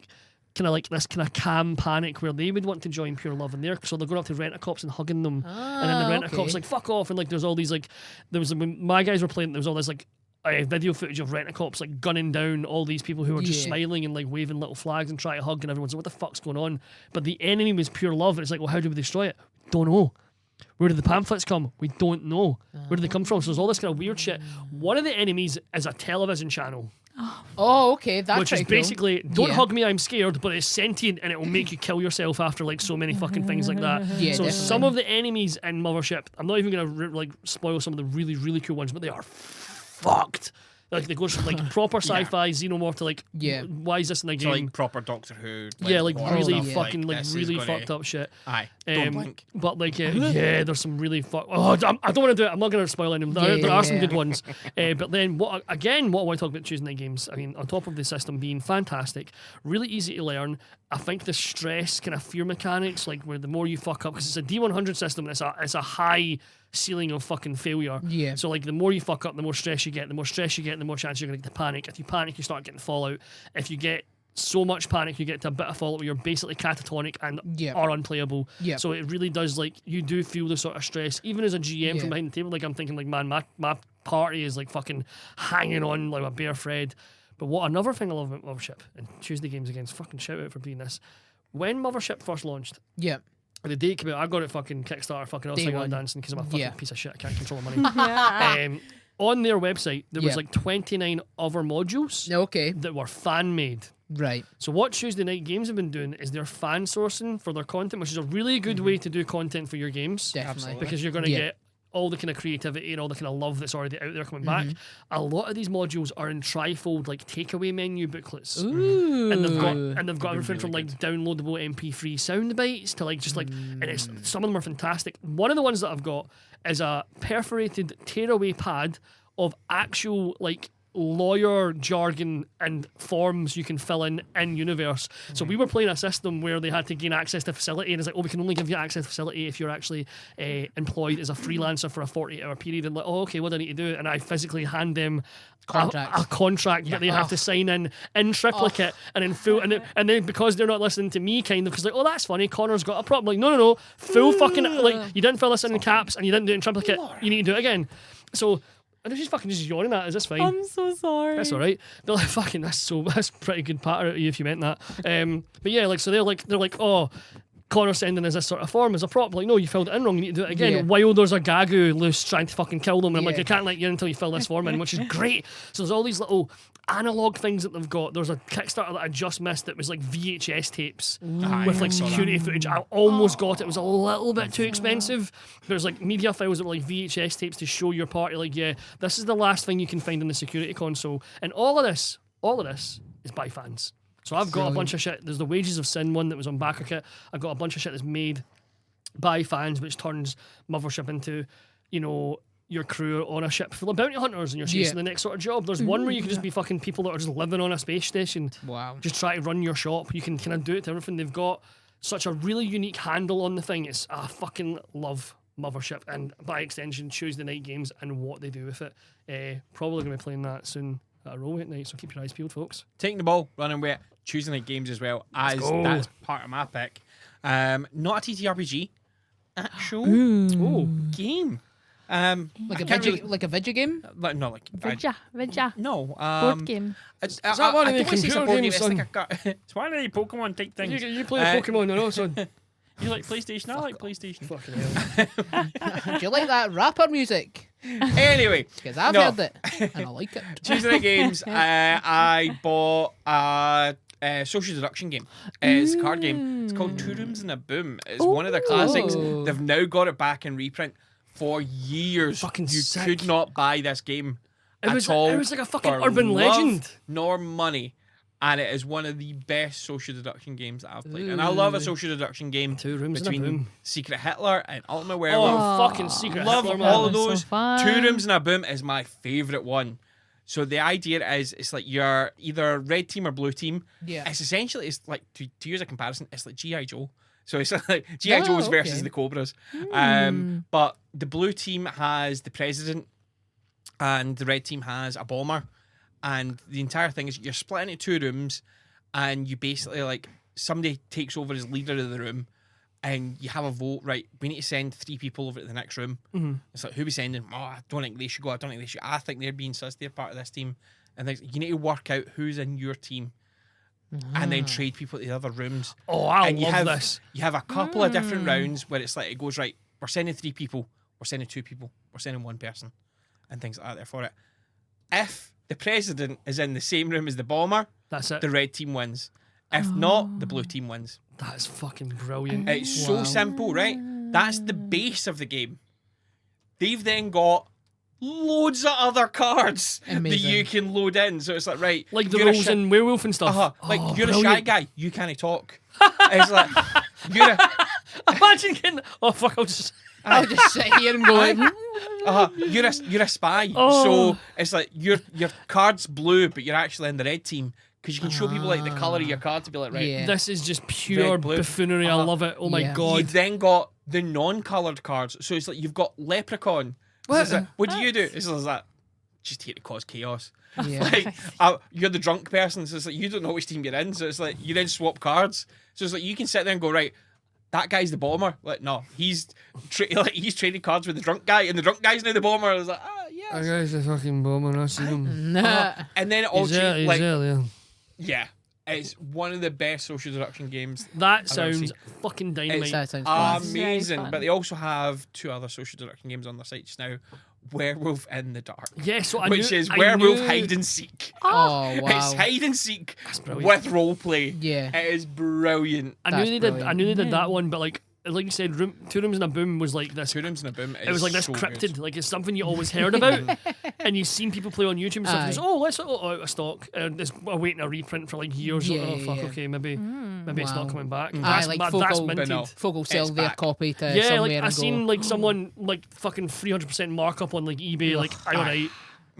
S1: this kind of calm panic where they would want to join Pure Love in there. So they're going up to Rent-A-Cops and hugging them, and then the Rent-A-Cops like fuck off, and like there's all these like when my guys were playing, there was all this like video footage of Rent-A-Cops like gunning down all these people who were just smiling and like waving little flags and trying to hug, and everyone's like, what the fuck's going on? But the enemy was Pure Love, and it's like, well, how do we destroy it? Don't know. Where did the pamphlets come? We don't know. Where did they come from? So there's all this kind of weird shit. One of the enemies is a television channel.
S2: Oh, okay. That's
S1: Which is
S2: pretty cool.
S1: basically, don't hug me, I'm scared, but it's sentient and it will make you kill yourself after like so many fucking things like that.
S2: Yeah,
S1: so
S2: definitely.
S1: some of the enemies in Mothership, I'm not even going to spoil some of the really, really cool ones, but they are fucked. Like they go from like proper sci-fi xenomorph to like, why is this in a
S3: To
S1: game?
S3: like proper Doctor Who.
S1: Like
S3: horror
S1: really
S3: stuff,
S1: fucking like
S3: this is
S1: really
S3: gonna-
S1: fucked up shit.
S3: Aye, don't blink.
S1: But like there's some really I don't want to do it. I'm not going to spoil any of them. There are some good ones. But then what I want to talk about Tuesday night games. I mean, on top of the system being fantastic, really easy to learn. I think the stress kind of fear mechanics, like where the more you fuck up, because it's a D100 system, and it's a high ceiling of fucking failure.
S2: Yeah.
S1: So like the more you fuck up, the more stress you get. The more stress you get, the more chance you're going to get to panic. If you panic, you start getting fallout. If you get so much panic, you get to a bit of fallout where you're basically catatonic and are unplayable.
S2: Yeah.
S1: So it really does, like, you do feel the sort of stress, even as a GM from behind the table. Like I'm thinking, like, man, my party is like fucking hanging on like a bare thread. But what another thing I love about Mothership, and Tuesday games again, shout out for being this. When Mothership first launched,
S2: Yeah.
S1: the day it came out, I got it fucking Kickstarter, fucking
S2: Day
S1: upside
S2: one.
S1: down dancing because I'm a fucking piece of shit. I can't control the money.
S4: Yeah.
S1: On their website, there was like 29 other modules
S2: Okay.
S1: that were fan made.
S2: Right.
S1: So what Tuesday Night Games have been doing is they're fan sourcing for their content, which is a really good way to do content for your games.
S2: Definitely.
S1: Because you're going to get all the kind of creativity and all the kind of love that's already out there coming back. A lot of these modules are in trifold, like takeaway menu booklets.
S2: Ooh.
S1: And they've got everything from like downloadable MP3 sound bites to like just like, and it's some of them are fantastic. One of the ones that I've got is a perforated tearaway pad of actual like lawyer jargon and forms you can fill in universe. So we were playing a system where they had to gain access to facility, and it's like, oh, we can only give you access to facility if you're actually employed as a freelancer for a 48-hour period. And like, oh, okay, what do I need to do? And I physically hand them a contract that they have to sign in triplicate and in full, and then because they're not listening to me, kind of, because like, oh, that's funny, Connor's got a problem. Like, no, full fucking, like, you didn't fill this in caps and you didn't do it in triplicate. You need to do it again. So. And she's fucking just yawning at it. Is this fine?
S4: I'm so sorry.
S1: That's all right. They're like, fucking, that's pretty good patter out of you if you meant that. But yeah, like, so they're like, oh, Connor sending us this sort of form as a prop. Like, no, you filled it in wrong. You need to do it again.
S2: Yeah.
S1: While there's a Gagu loose trying to fucking kill them, and I'm like,
S2: Yeah.
S1: I can't let you in until you fill this form in, which is great. So there's all these little analog things that they've got. There's a Kickstarter that I just missed that was like VHS tapes with like security footage. I almost got it. It was a little bit too expensive. There's like media files that were like VHS tapes to show your party, like, yeah, this is the last thing you can find in the security console. And all of this is by fans. So I've got a bunch of shit. There's the Wages of Sin one that was on BackerKit. I've got a bunch of shit that's made by fans, which turns Mothership into, your crew on a ship full of bounty hunters, and you're chasing the next sort of job. There's one where you can just be fucking people that are just living on a space station.
S2: Wow.
S1: Just try to run your shop. You can kind of do it to everything. They've got such a really unique handle on the thing. It's I fucking love Mothership, and by extension Tuesday Night Games and what they do with it. Probably going to be playing that soon at a roll at night, so keep your eyes peeled, folks.
S3: Taking the ball, running with it, choosing the games as well, as
S1: go.
S3: that's part of my pick. Not a TTRPG, actual
S1: Oh,
S3: game.
S2: Like a video game?
S3: No, like
S4: Vidya.
S3: no.
S4: Board game.
S3: It's,
S1: Is that one of the
S3: I don't wanna say it's a
S1: computer
S3: board game,
S1: games,
S3: it's like
S5: It's one of the Pokemon type things.
S1: you play Pokemon, no, son.
S5: You like PlayStation? I like PlayStation.
S1: Fucking hell.
S2: Do you like that rapper music?
S3: Anyway,
S2: Because I've
S3: No.
S2: heard it and I like it.
S3: choosing the games, I bought a social deduction game. It's a card game. It's called Two Rooms and a Boom. It's one of the classics.
S2: Ooh.
S3: They've now got it back in reprint. For years,
S1: Fucking
S3: you
S1: sick.
S3: could not buy this game
S1: It
S3: at
S1: was
S3: all.
S1: it was like a fucking
S3: for
S1: urban
S3: love
S1: legend.
S3: nor money. And it is one of the best social deduction games that I've played. And I love a
S2: Ooh.
S3: social deduction game
S1: Two Rooms and a
S3: between
S1: Boom.
S3: Secret Hitler and Ultimate Werewolf.
S1: Oh, fucking Secret
S3: Love
S1: Hitler,
S3: all
S1: man.
S3: of
S4: So
S3: those.
S4: fun.
S3: Two Rooms and a Boom is my favourite one. So the idea is it's like you're either red team or blue team.
S2: Yeah.
S3: It's essentially, it's like, to use a comparison, it's like G.I. Joe. So it's like G.I. Joe's versus
S2: okay.
S3: the Cobras.
S4: Hmm.
S3: But the blue team has the president and the red team has a bomber. And the entire thing is you're split into two rooms and you basically like somebody takes over as leader of the room and you have a vote, right? We need to send 3 people over to the next room.
S1: Mhm.
S3: It's like, who we sending? Oh, I don't think they should go. I don't think they should. I think they're being sus. They're part of this team. And things. You need to work out who's in your team and then trade people to the other rooms.
S1: Oh, I
S3: And you
S1: love
S3: have
S1: this.
S3: you have a couple of different rounds where it's like it goes right. We're sending 3 people. We're sending 2 people. We're sending 1 person, and things like that. There for it. If the president is in the same room as the bomber,
S1: That's it.
S3: the red team wins. If not, the blue team wins.
S1: That's fucking brilliant.
S3: It's so simple, right? That's the base of the game. They've then got loads of other cards that
S2: Amazing.
S3: you can load in. So it's like, right,
S1: Like the
S3: you're a
S1: roles
S3: shy-
S1: in Werewolf and stuff.
S3: Like
S1: Oh,
S3: you're a shy
S1: brilliant.
S3: guy, you can't talk. It's like you're a
S1: Imagine getting. Oh fuck! I'll just.
S2: I'll just sit here and go like,
S3: you're a spy.
S1: Oh.
S3: So it's like your card's blue, but you're actually in the red team because you can show people like the color of your card to be like, right.
S2: Yeah.
S1: This is just pure
S3: Red, blue.
S1: buffoonery. I love it. Oh my
S3: You've
S1: god.
S3: then got the non-colored cards. So it's like you've got Leprechaun.
S1: What?
S3: It's like, what do you do? It's like just here to cause chaos.
S2: yeah.
S3: Like you're the drunk person, so it's like you don't know which team you're in. So it's like you then swap cards. So it's like you can sit there and go, right, that guy's the bomber. Like no, he's he's trading cards with the drunk guy, and the drunk guy's now the bomber. I was like, yes.
S1: That guy's a fucking bomber. I see him.
S2: Nah.
S3: And then it all changed. Like
S1: yeah.
S3: yeah, it's one of the best social deduction games.
S1: That
S3: I've ever
S1: sounds
S3: seen.
S1: fucking dynamite.
S2: That sounds class.
S3: Amazing.
S4: Very fun.
S3: But they also have 2 other social deduction games on their site just now. Werewolf in the Dark.
S1: Yeah, so I
S3: Which
S1: knew,
S3: is
S1: I
S3: Werewolf
S1: knew-
S3: Hide and Seek.
S2: Oh, wow.
S3: It's hide and seek
S1: brilliant.
S3: with role play.
S2: Yeah.
S3: It is brilliant.
S1: I
S2: That's
S1: knew they did. I
S2: brilliant.
S1: knew they did
S4: Yeah.
S1: that one, but like you said, Two Rooms and a Boom was like this.
S3: 2 Rooms and a Boom.
S1: It was like this
S3: so
S1: cryptid,
S3: good.
S1: like it's something you always heard about, and you've seen people play on YouTube and stuff.
S2: Aye.
S1: It's, oh, let's out a stock, and it's awaiting a reprint for like years.
S2: Yeah,
S1: oh fuck,
S2: yeah.
S1: okay, maybe it's not
S2: Wow.
S1: coming back.
S2: Aye,
S1: That's,
S2: like
S1: that's
S2: Focal-
S1: minted.
S3: no.
S2: Folk will sell
S3: It's
S2: their
S3: back.
S2: copy to
S1: Yeah,
S2: somewhere
S1: like
S2: and
S1: I
S2: go,
S1: seen like someone like fucking 300% markup on like eBay, like outright,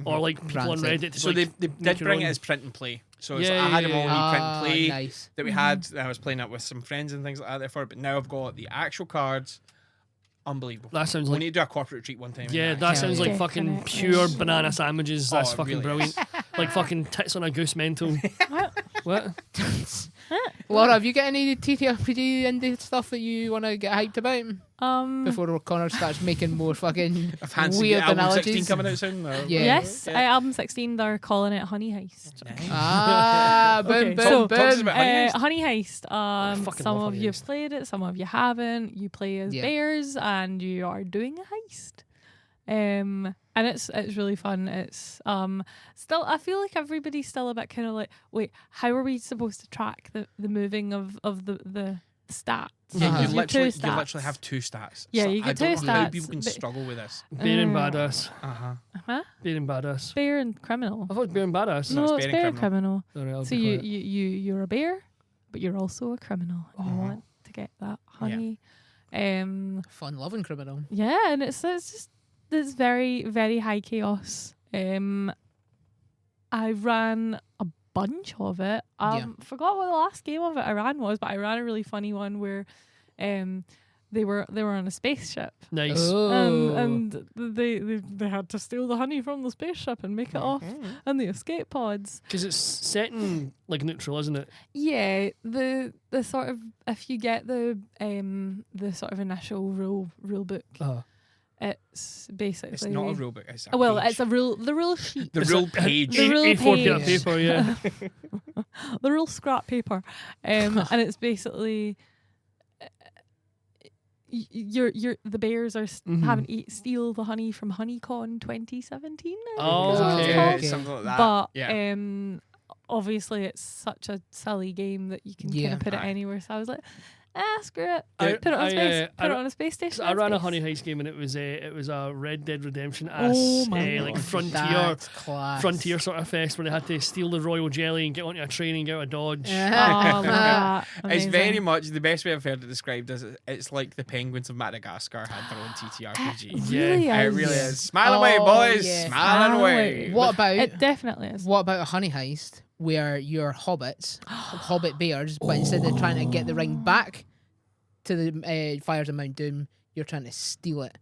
S1: or like people on
S2: Granted.
S1: Reddit. To,
S3: So
S1: like,
S3: they
S1: make
S3: did
S1: your
S3: bring
S1: own.
S3: it as print and play. So it's
S1: Yeah,
S3: I had them
S1: yeah,
S3: all
S1: yeah.
S3: in print and play
S2: nice.
S3: that we had. I was playing it with some friends and things like that there for it. But now I've got the actual cards. Unbelievable.
S1: That sounds
S3: We
S1: like.
S3: need to do a corporate retreat one time.
S1: Yeah,
S3: and
S1: that
S2: Hell
S1: sounds
S2: yeah.
S1: like fucking
S4: Definitely.
S1: pure banana sandwiches. That's
S3: it
S1: fucking
S3: really
S1: brilliant. Like fucking tits on a goose mental. What?
S2: Laura, have you got any TTRPG indie stuff that you want to get hyped about before Connor starts making more fucking
S3: If Hanson
S2: weird
S3: get album 16
S2: analogies?
S3: coming out soon. Or,
S2: Yeah.
S4: Yes, album 16. They're calling it Honey Heist.
S2: Ah, boom,
S4: Okay,
S2: boom,
S4: so-
S3: Talk to us
S2: boom.
S3: about Honey Heist.
S4: Honey Heist.
S1: fucking
S4: Some
S1: love
S4: of
S1: Honey
S4: you've
S1: Heist.
S4: played it, some of you haven't. You play as
S2: Yeah.
S4: bears, and you are doing a heist. And it's really fun. It's still, I feel like everybody's still a bit kind of like, wait, how are we supposed to track the moving of the stats?
S3: Yeah,
S2: Uh-huh.
S3: you
S4: Your
S3: literally,
S4: two
S3: you
S4: stats.
S3: literally have 2 stats.
S4: Yeah,
S3: So
S4: you
S3: I
S4: get
S3: don't
S4: 2
S3: know how
S4: stats,
S3: people can
S4: but-
S3: struggle with this.
S1: Bear and badass.
S4: Huh?
S1: Bear and badass.
S4: Bear and criminal.
S1: I thought it was bear and badass.
S3: No,
S4: No,
S3: it's
S4: it's
S3: bear and
S4: bear and criminal.
S1: Sorry, I'll
S4: So
S1: be quiet.
S4: you're a bear, but you're also a criminal, and you want to get that honey.
S2: Fun loving criminal.
S4: Yeah, and it's just this very, very high chaos. I ran a bunch of it.
S2: Yeah.
S4: Forgot what the last game of it I ran was, but I ran a really funny one where they were on a spaceship.
S1: Nice.
S2: Oh.
S4: And they had to steal the honey from the spaceship and make it off in the escape pods.
S1: Because it's set in like neutral, isn't it?
S4: Yeah, the sort of, if you get the sort of initial rule book, it's basically
S3: It's not a rule book. It's a
S4: well,
S3: page.
S4: it's the rule sheet.
S3: The rule page.
S4: The rule
S1: A4 bit of
S4: page.
S1: paper, yeah.
S4: The real scrap paper, and it's basically you're the bears are having to steal the honey from HoneyCon 2017.
S1: Oh,
S4: is what it's
S1: okay.
S4: called.
S3: Something like that.
S4: But
S3: yeah.
S4: obviously it's such a silly game that you can kind
S2: Yeah.
S4: of put it
S3: Aye.
S4: anywhere. So I was like, screw it.
S1: I-
S4: Put it on
S1: I,
S4: space.
S1: I
S4: Put it
S1: ra-
S4: on a space station.
S1: I
S4: in
S1: ran a
S4: space.
S1: Honey Heist game and it was a Red Dead Redemption
S4: Oh my
S1: like
S4: gosh.
S1: frontier
S2: That's class.
S1: frontier sort of fest where they had to steal the royal jelly and get onto a train and get out of Dodge.
S4: Oh, look at that.
S3: It's very
S4: Amazing.
S3: much the best way I've heard it described is it's like the penguins of Madagascar had their own TTRPG.
S4: Really
S1: Yeah.
S3: It
S4: is.
S3: really is. Smile away,
S2: Oh,
S3: boys.
S2: yeah.
S3: Smiling
S4: Smile
S3: away.
S4: away.
S2: What about
S4: It definitely is.
S2: what about a honey heist where you're hobbits, hobbit bears, but instead of trying to get the ring back to the fires of Mount Doom, you're trying to steal it.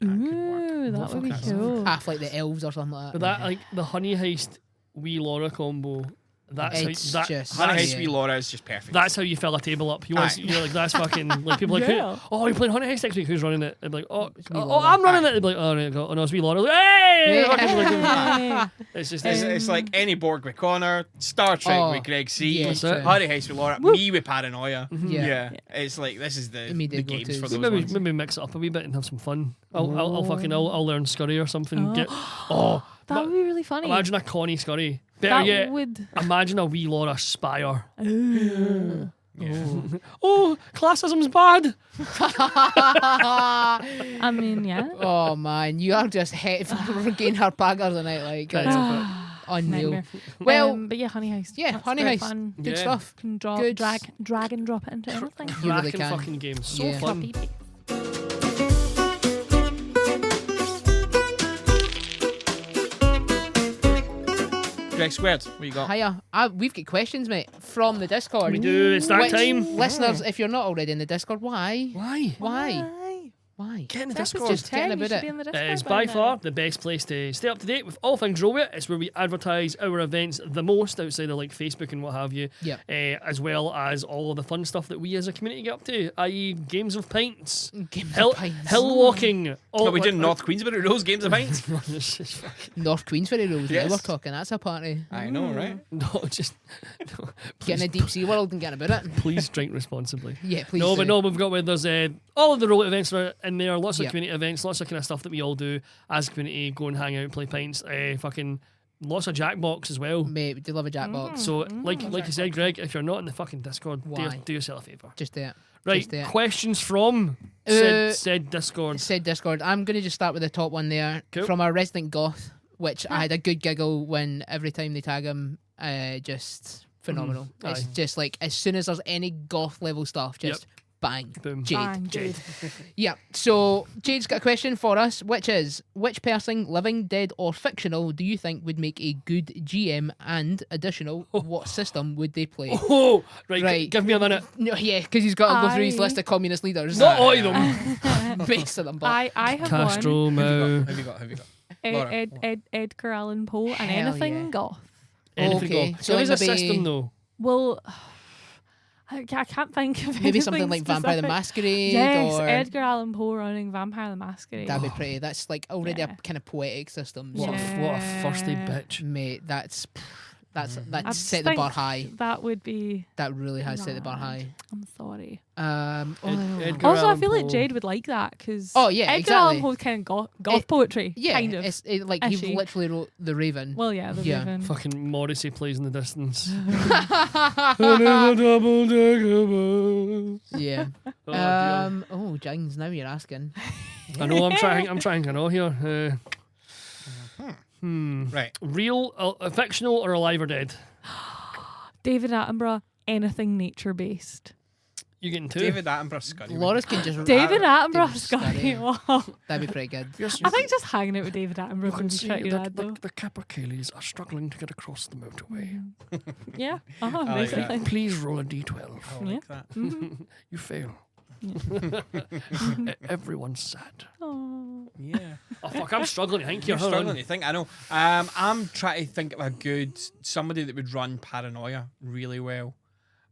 S4: Ooh, that would be
S1: fuck,
S4: cool.
S2: Half like the elves or something like
S1: But
S2: that.
S1: that like the Honey Heist wee Laura combo. That's
S2: It's
S1: how,
S2: just
S3: Honey Heist
S2: yeah.
S3: Wee Laura is just perfect.
S1: that's how you fill a table up. You want
S3: Aye.
S1: you're like that's fucking like people like
S4: Yeah.
S1: oh you're playing Honey Heist next week. Who's running it? They'd be like
S2: Wee
S1: oh
S2: Laura.
S1: I'm running
S3: Aye.
S1: it. They'd be like oh no it's wee Laura. Like, hey
S2: Yeah.
S1: Fucking like,
S4: Yay.
S1: it's just
S3: It's like any Borg with Connor, Star Trek
S2: Oh,
S3: with Greg C,
S2: yeah,
S1: That's it.
S3: Honey Heist with Laura,
S4: Woo.
S3: me with Paranoia.
S2: Yeah.
S3: Yeah. It's like this is the
S2: Immediate
S3: games
S2: go-tos.
S3: for those
S1: maybe
S3: ones.
S1: maybe mix it up a wee bit and have some fun. I'll learn Scurry or something.
S4: Oh.
S1: Get
S4: That would be really funny.
S1: imagine a Connie Scurry. Better
S4: that
S1: yet,
S4: would.
S1: imagine a wee Laura Spire.
S4: Ooh.
S1: Oh, classism's bad.
S4: I mean, yeah.
S2: Oh man, you are just regain her packers tonight, like unreal.
S4: Nightmare.
S2: Well,
S4: But yeah, Honey Heist.
S2: yeah,
S4: That's
S2: Honey
S4: great
S2: Heist,
S4: Fun.
S2: good
S1: Yeah.
S2: stuff.
S4: Can
S2: Good.
S4: drag and drop it into anything.
S2: You really
S1: Cracking
S2: can.
S1: fucking game. So
S2: Yeah.
S1: fun.
S3: Greg Squared, what you got?
S2: Hiya, we've got questions, mate, from the Discord.
S1: We do. It's that
S2: Which,
S1: time.
S2: listeners, if you're not already in the Discord, why?
S1: Why?
S2: Why? Why?
S1: Get in the
S4: That's
S1: Discord.
S2: Just getting about it.
S1: It is by far the best place to stay up to date with all things Roll It. It's where we advertise our events the most outside of like Facebook and what have you.
S2: Yep.
S1: As well as all of the fun stuff that we as a community get up to, i.e., games of pints,
S2: Games
S1: hill,
S2: of Pints.
S1: hill walking. All
S3: Are we doing North Queensbury Rules Games of Pints?
S1: It's just fucking-
S2: North Queensbury Rules.
S3: Yes.
S2: Now we're talking. That's a party.
S3: I know, right?
S1: no, just no,
S2: Getting a deep sea world and getting about it.
S1: please drink responsibly.
S2: Yeah, please.
S1: No,
S2: do.
S1: but no, we've got there's all of the Roll It events are in there, lots of
S2: Yep.
S1: community events, lots of kind of stuff that we all do as a community, go and hang out, play pints, fucking lots of Jackbox as well.
S2: Mate, we do love a Jackbox.
S1: So, like you said, Greg, if you're not in the fucking Discord,
S2: Why?
S1: do yourself a favour.
S2: Just that.
S1: Right,
S2: Just that.
S1: questions from
S2: Uh,
S1: said Discord.
S2: Said Discord. I'm going to just start with the top one there
S1: Cool.
S2: from our resident goth, which I had a good giggle when every time they tag him, just phenomenal. It's
S1: Aye.
S2: just like as soon as there's any goth level stuff, just bang.
S1: Boom.
S2: Jade.
S4: Bang, Jade.
S2: Yeah. So Jade's got a question for us, which is: which person, living, dead, or fictional, do you think would make a good GM? And additional, what system would they play?
S1: Oh, right,
S2: Right.
S1: give me a minute.
S2: No, yeah, because he's got to go through his
S4: I-
S2: list of communist leaders.
S1: Not all of them.
S2: Base of them, but
S4: I have
S1: Castro,
S4: one.
S1: Mao.
S3: Have you got?
S4: Ed,
S3: Laura.
S4: Edgar Allan Poe and
S2: Hell
S4: anything
S2: yeah.
S4: goth.
S1: Anything
S2: Okay,
S1: go.
S2: so
S1: There is a
S2: maybe-
S1: system though.
S4: Well, I can't think of
S2: maybe something like
S4: anything
S2: Vampire the
S4: specific.
S2: Masquerade,
S4: Yes,
S2: or
S4: Edgar Allan Poe running Vampire the Masquerade.
S2: that'd be pretty. That's like already
S4: Yeah.
S2: a kind of poetic system.
S1: What,
S2: So,
S1: a, what a thirsty bitch.
S2: mate, that's
S4: I
S2: set the bar
S4: think
S2: high.
S4: That would be.
S2: That really has set the bar high.
S4: I'm sorry.
S1: Edgar
S4: Also, I
S1: Allan
S4: feel like
S1: Poe.
S4: Jade would like that because.
S2: Oh, yeah,
S4: Edgar Allan
S2: exactly.
S4: Poe's kind of goth poetry.
S2: Yeah,
S4: kind of.
S2: it's like he
S4: Ishy.
S2: literally wrote The Raven.
S4: Well, yeah, the
S2: Yeah.
S4: Raven.
S1: Fucking Morrissey plays in the distance.
S2: Yeah.
S1: Oh, dear.
S2: Oh, James, now you're asking.
S1: I know. I'm trying. I know here.
S3: Right.
S1: Real, fictional, or alive or dead?
S4: David Attenborough, anything nature based.
S1: You getting two?
S3: David Attenborough Scuddy.
S2: Loris can just.
S4: David Attenborough,
S2: David
S4: Scotty.
S2: Scuddy.
S4: Wow.
S2: That'd be pretty good.
S4: I think just hanging out with David
S1: You
S4: Attenborough
S1: can
S4: would be
S1: see
S4: pretty
S1: that
S4: rad, though.
S1: the Capercaillies are struggling to get across the motorway.
S4: Yeah,
S3: like that.
S4: basically.
S1: Please roll a d12.
S3: I like that.
S1: You fail. Everyone's sad.
S4: Oh.
S3: Yeah.
S1: Oh fuck, I'm struggling to think here.
S3: You're
S1: Hold on.
S3: struggling to think. I know. I'm trying to think of a good somebody that would run Paranoia really well.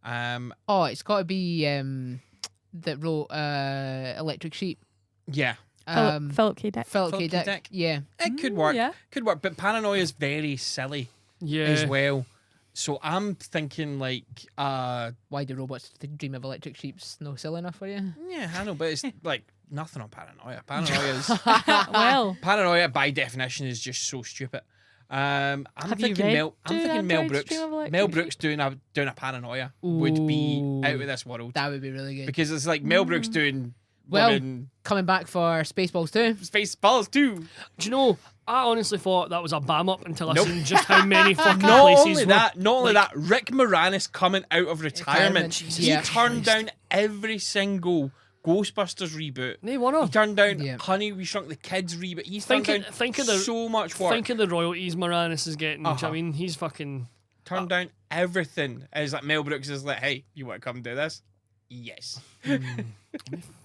S2: Oh, it's got to be that wrote Electric Sheep.
S3: Yeah.
S4: Philip K. Dick.
S2: Philip K.
S3: Philip K.
S2: Dick.
S3: Dick.
S2: Yeah.
S3: It could work.
S4: Yeah.
S3: Could work. But Paranoia is very silly
S1: Yeah.
S3: as well. So I'm thinking like,
S2: Why do robots dream of electric sheep's no silly enough for you?
S3: yeah, I know, but it's like nothing on Paranoia. Paranoia by definition is just so stupid. I'm
S4: Have you
S3: thinking
S4: read
S3: Mel. I'm
S4: Do
S3: thinking Mel
S4: Androids
S3: Brooks.
S4: Dream of Electric
S3: Mel
S4: Sheep?
S3: Brooks doing a Paranoia would be
S2: Ooh.
S3: out of this world
S2: That would be really good.
S3: because it's like Mel Brooks doing
S2: Well-
S3: women
S2: Coming back for Spaceballs 2.
S3: Spaceballs too.
S1: Do you know? I honestly thought that was a bam up until I
S3: Nope.
S1: seen just how many fucking
S3: Not
S1: places
S3: only
S1: were.
S3: that, Rick Moranis coming out of retirement.
S2: Jesus
S3: He
S2: Christ.
S3: turned down every single Ghostbusters reboot.
S1: No, why
S3: He
S1: not?
S3: turned down
S2: Yeah.
S3: Honey, We Shrunk the Kids reboot. He's
S1: Think
S3: turned
S1: of-
S3: down
S1: think of the-
S3: so much work.
S1: Think of the royalties Moranis is getting. Do you know what I
S3: Uh-huh.
S1: mean, he's fucking.
S3: Turned down everything. It's like Mel Brooks is like, hey, you want to come do this? Yes.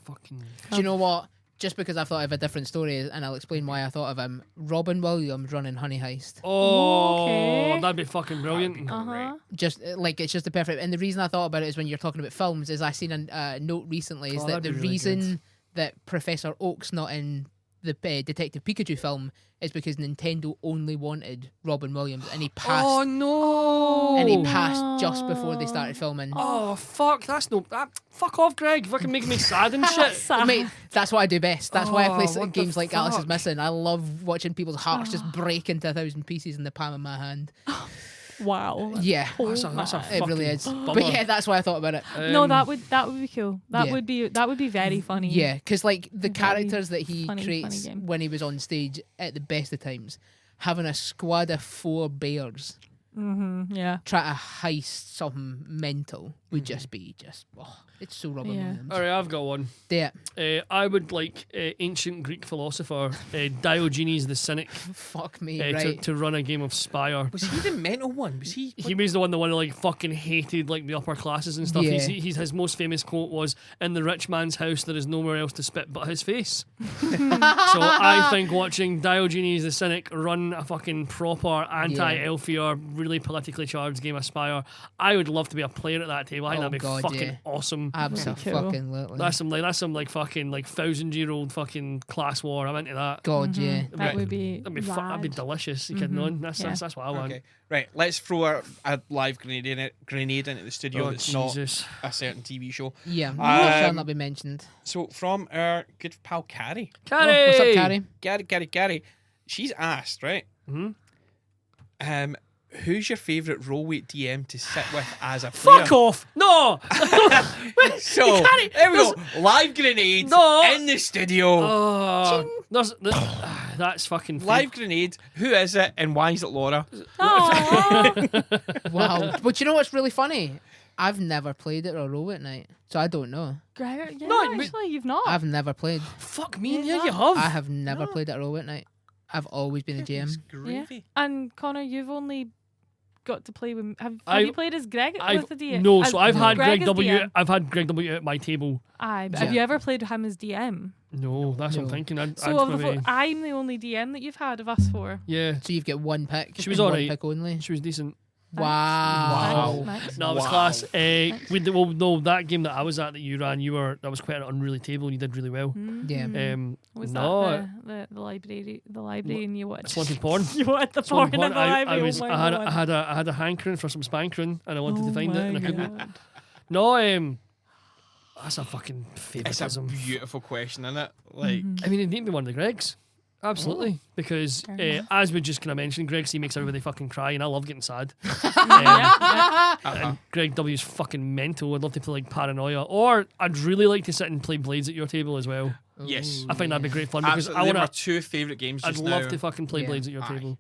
S1: Fucking.
S2: Do you know what? Just because I thought of a different story, and I'll explain why I thought of him. Robin Williams running Honey Heist.
S1: Oh,
S4: Okay.
S1: that'd be fucking brilliant.
S3: That'd be
S4: Uh-huh.
S2: Just like it's just the perfect. And the reason I thought about it is when you're talking about films, is I seen a note recently is
S1: Oh,
S2: that
S1: that'd
S2: the
S1: be really
S2: reason
S1: good.
S2: that Professor Oak's not in the Detective Pikachu film is because Nintendo only wanted Robin Williams, and he passed.
S1: Oh no!
S2: And he passed just before they started filming.
S1: Oh fuck! That's no. Fuck off, Greg. Fucking making me sad and shit.
S4: Sad.
S2: Mate, that's what I do best. That's why I play
S1: Oh, what the
S2: games like Alice is
S1: fuck?
S2: Missing. I love watching people's hearts just break into 1,000 pieces in the palm of my hand.
S4: Wow.
S2: Yeah,
S1: That's a
S2: it really
S1: fucking
S2: is.
S1: bummer.
S2: But yeah, that's why I thought about it.
S4: No, that would be cool. That
S2: yeah.
S4: would be very funny.
S2: Yeah, because like the
S4: Very
S2: characters that he
S4: funny
S2: creates
S4: game.
S2: when he was on stage at the best of times, having a squad of 4 bears
S4: Yeah.
S2: try to heist something mental would just be it's so Robin
S4: Yeah.
S2: Williams.
S1: All right, I've got one.
S2: Yeah,
S1: I would like ancient Greek philosopher Diogenes the Cynic
S2: fuck me,
S1: to,
S2: right?
S1: to run a game of Spire.
S3: Was he the mental one? Was he?
S1: He was the one that like fucking hated like the upper classes and stuff.
S2: Yeah.
S1: He's his most famous quote was, "In the rich man's house, there is nowhere else to spit but his face." So I think watching Diogenes the Cynic run a fucking proper anti-Elfier, really politically charged game of Spire, I would love to be a player at that table. I think
S2: Oh,
S1: that'd be
S2: God,
S1: fucking
S2: yeah.
S1: awesome.
S2: Absolutely.
S1: That's some like fucking like 1,000-year-old fucking class war. I'm into that.
S2: God, yeah.
S4: That
S1: Right.
S4: would be
S1: That'd be
S4: rad.
S1: delicious. You kidding on? That's what I want.
S3: Okay, right. Let's throw a live grenade into the studio.
S1: Oh,
S3: That's
S1: Jesus.
S3: not a certain TV show.
S2: Yeah, that shall
S3: Um,
S2: not be mentioned.
S3: So from our good pal Carrie,
S1: Carrie!
S2: What's up, Carrie?
S3: Carrie, she's asked, right? Who's your favourite roll weight DM to sit with as a player?
S1: Fuck off! No!
S3: So
S1: Carrie,
S3: there we go. Live grenade
S1: No.
S3: in the studio.
S1: Oh, that's fucking
S3: Live grenade. Who is it and why is it Laura?
S4: Aw.
S2: Wow. But you know what's really funny? I've never played it or roll at night, so I don't know.
S4: Gregor, yeah,
S1: No, but-
S4: actually, you've not.
S2: I've never played.
S1: Fuck me,
S4: Yeah,
S1: yeah, you have.
S2: I have never played it or roll at night. I've always been a GM.
S3: It's gravy.
S4: And Connor, you've only got to play with. Have
S1: I've-
S4: you played as Greg
S1: I've,
S4: with the DM?
S1: no,
S4: As
S1: so I've had Greg
S4: as
S1: W.
S4: DM?
S1: I've had Greg W. at my table.
S4: Aye, but
S2: Yeah.
S4: have you ever played with him as DM?
S1: No, that's what I'm
S2: No.
S1: thinking. I'd
S4: So of the
S1: maybe,
S4: I'm the only DM that you've had of us four.
S1: yeah,
S2: So you've got one pick.
S1: She was
S2: and
S1: alright.
S2: One pick only.
S1: she was decent.
S2: Wow.
S4: Nice.
S1: No, it was
S3: Wow.
S1: class. No, that game that I was at that you ran, that was quite an unruly table and you did really well.
S2: Yeah.
S4: Was
S1: no,
S4: that the library? The library, and you watched.
S1: Swanton porn.
S4: You wanted the
S1: Swan
S4: porn in the library.
S1: I had a hankering for some spankering and I wanted to find it and I couldn't.
S4: God.
S1: No, that's a fucking
S3: It's a
S1: favoritism.
S3: beautiful question, isn't it? Like,
S1: I mean, it need to be one of the Gregs. Absolutely. Because,
S4: Fair enough.
S1: as we just kind of mentioned, Greg C makes everybody fucking cry, and I love getting sad. And Greg W's fucking mental. I'd love to play like Paranoia. Or I'd really like to sit and play Blades at your table as well.
S3: yes.
S1: I think that'd be great fun because
S3: Absolutely. They're my
S1: I want
S3: two favourite games
S1: I'd
S3: just
S1: love
S3: now.
S1: to fucking play
S2: Yeah.
S1: Blades at your
S3: Aye.
S1: table.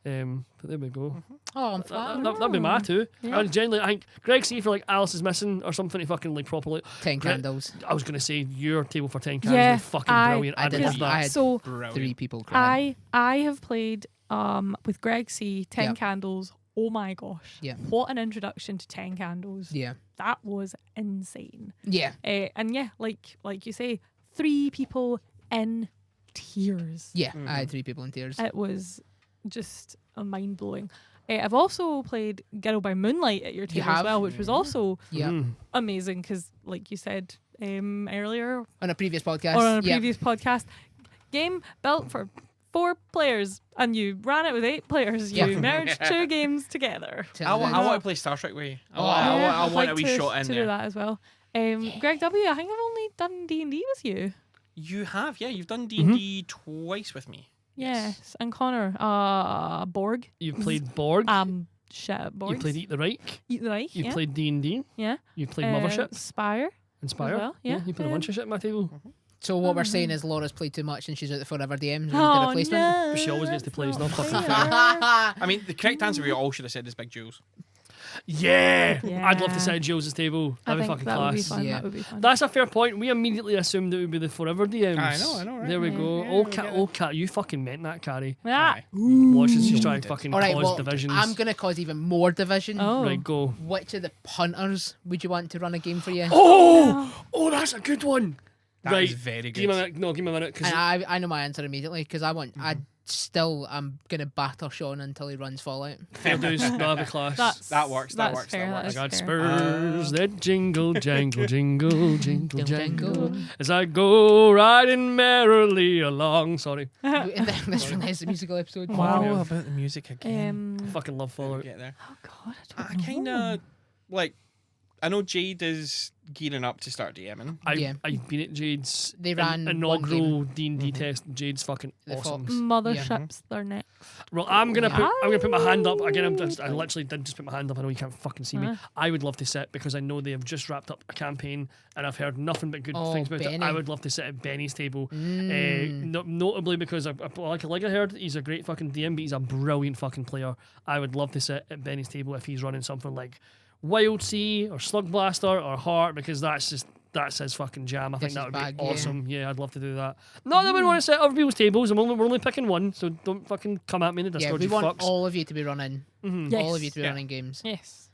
S1: But there we go.
S2: Oh, I'm flat.
S1: That'd be my two.
S4: Yeah.
S1: And generally, I think Greg C for like Alice is Missing or something to fucking like properly.
S2: 10 candles.
S1: I was gonna say your table for 10 cans
S4: Yeah,
S1: would be fucking
S4: I-
S1: brilliant.
S2: I
S1: I'd
S2: did
S1: love
S2: that.
S1: that.
S2: I had
S4: So
S3: Brilliant.
S2: 3 people crying.
S4: I have played with Greg C 10
S2: Yep.
S4: candles oh my gosh.
S2: Yeah.
S4: What an introduction to 10 Candles.
S2: Yeah.
S4: That was insane.
S2: Yeah.
S4: And yeah, like you say, 3 people in tears.
S2: Yeah. I had 3 people in tears.
S4: It was just a mind blowing. I've also played Girl by Moonlight at your table as
S2: have?
S4: well, which was also
S2: Yeah.
S4: amazing because, like you said earlier
S2: On a previous podcast.
S4: or on a
S2: yeah.
S4: previous podcast, game built for 4 players and you ran it with 8 players. You
S2: Yeah.
S4: merged 2 games together.
S3: I want
S4: Yeah.
S3: to play Star Trek with you.
S2: Oh,
S3: I
S4: I'd
S3: want
S4: like
S3: a wee
S4: to,
S3: shot in
S4: to
S3: there.
S4: do that as well. Greg W, I think I've only done D&D with you.
S3: You have, yeah. You've done D&D twice with me.
S4: Yes, and Connor, Borg.
S1: You've played Borg.
S4: Shit, Borg.
S1: You played Eat the Reich.
S4: Eat the Reich.
S1: You
S4: Yeah.
S1: played D&D.
S4: Yeah.
S1: You played Mothership.
S4: Spire.
S1: Inspire.
S4: as well, yeah.
S1: You played a bunch of shit at my table.
S2: So what we're saying is Laura's played too much and she's out the Forever DMs. We need a
S4: Oh
S2: replacement.
S4: no!
S1: But she always gets to play, it's not fucking
S4: fair.
S1: fair.
S3: I mean, the correct answer we all should have said is Big Jules.
S1: Yeah. I'd love
S4: Yeah.
S1: to sit at Jules' table.
S4: I
S1: That'd be
S4: think
S1: fucking
S4: that would be
S1: class.
S4: fun.
S2: Yeah.
S4: That would be fun.
S1: That's a fair point. We immediately assumed it would be the Forever DMs.
S3: I know, right?
S1: There we
S4: Yeah.
S1: go.
S3: Yeah,
S1: Oh,
S3: we
S1: cat,
S3: get
S1: oh,
S3: it.
S1: cat, you fucking meant that, Carrie.
S4: Ah.
S3: Aye.
S1: Watching she's trying to
S3: did.
S1: fucking
S2: All right,
S1: cause
S2: well,
S1: divisions.
S2: I'm going to cause even more division.
S4: Oh.
S1: Right, go.
S2: Which of the punters would you want to run a game for you?
S1: Oh, that's a good one.
S3: That
S1: right.
S3: is very
S1: Give me a
S3: good.
S1: minute. No, give me a minute. Cause
S2: And I know my answer immediately because I'm going to batter Sean until he runs Fallout.
S1: fair dues. That'll be class.
S3: That works, that
S4: That's
S3: works,
S4: fair.
S3: that
S4: That
S3: works.
S4: is
S1: I got
S4: fair.
S1: spurs that jingle, jangle, jingle, jingle,
S2: Jingle,
S1: jangle. As I go riding merrily along. Sorry.
S2: And then this one is the musical episode.
S4: Wow.
S3: How about the music again?
S1: Fucking love Fallout.
S3: Get there.
S4: Oh God,
S3: I kind of like. I know Jade is gearing up to start DMing.
S2: Yeah.
S1: I've been at Jade's
S2: They ran one
S1: inaugural D&D test. Jade's fucking
S2: The
S1: awesome.
S2: Fox.
S4: Motherships, they're next.
S1: Well, I'm gonna
S2: Yeah.
S1: put my hand up again. I literally did just put my hand up. I know you can't fucking see me.
S4: Uh-huh.
S1: I would love to sit because I know they have just wrapped up a campaign and I've heard nothing but good
S2: Oh,
S1: things about it.
S2: Benny.
S1: I would love to sit at Benny's table,
S2: Mm.
S1: notably because like I heard he's a great fucking DM, but he's a brilliant fucking player. I would love to sit at Benny's table if he's running something like Wild Sea or Slug Blaster or Heart because that's his fucking jam. I think
S2: This
S1: that
S2: is
S1: would
S2: bag,
S1: be
S2: yeah.
S1: awesome. Yeah, I'd love to do that. Not that we want to sit at other people's tables. We're only picking one, so don't fucking come at me in the
S2: Yeah,
S1: Discord.
S2: we
S1: you
S2: want
S1: fucks.
S2: all of you to be running.
S1: Mhm.
S4: Yes.
S2: All of you to be
S3: Yeah.
S2: running games.
S4: Yes.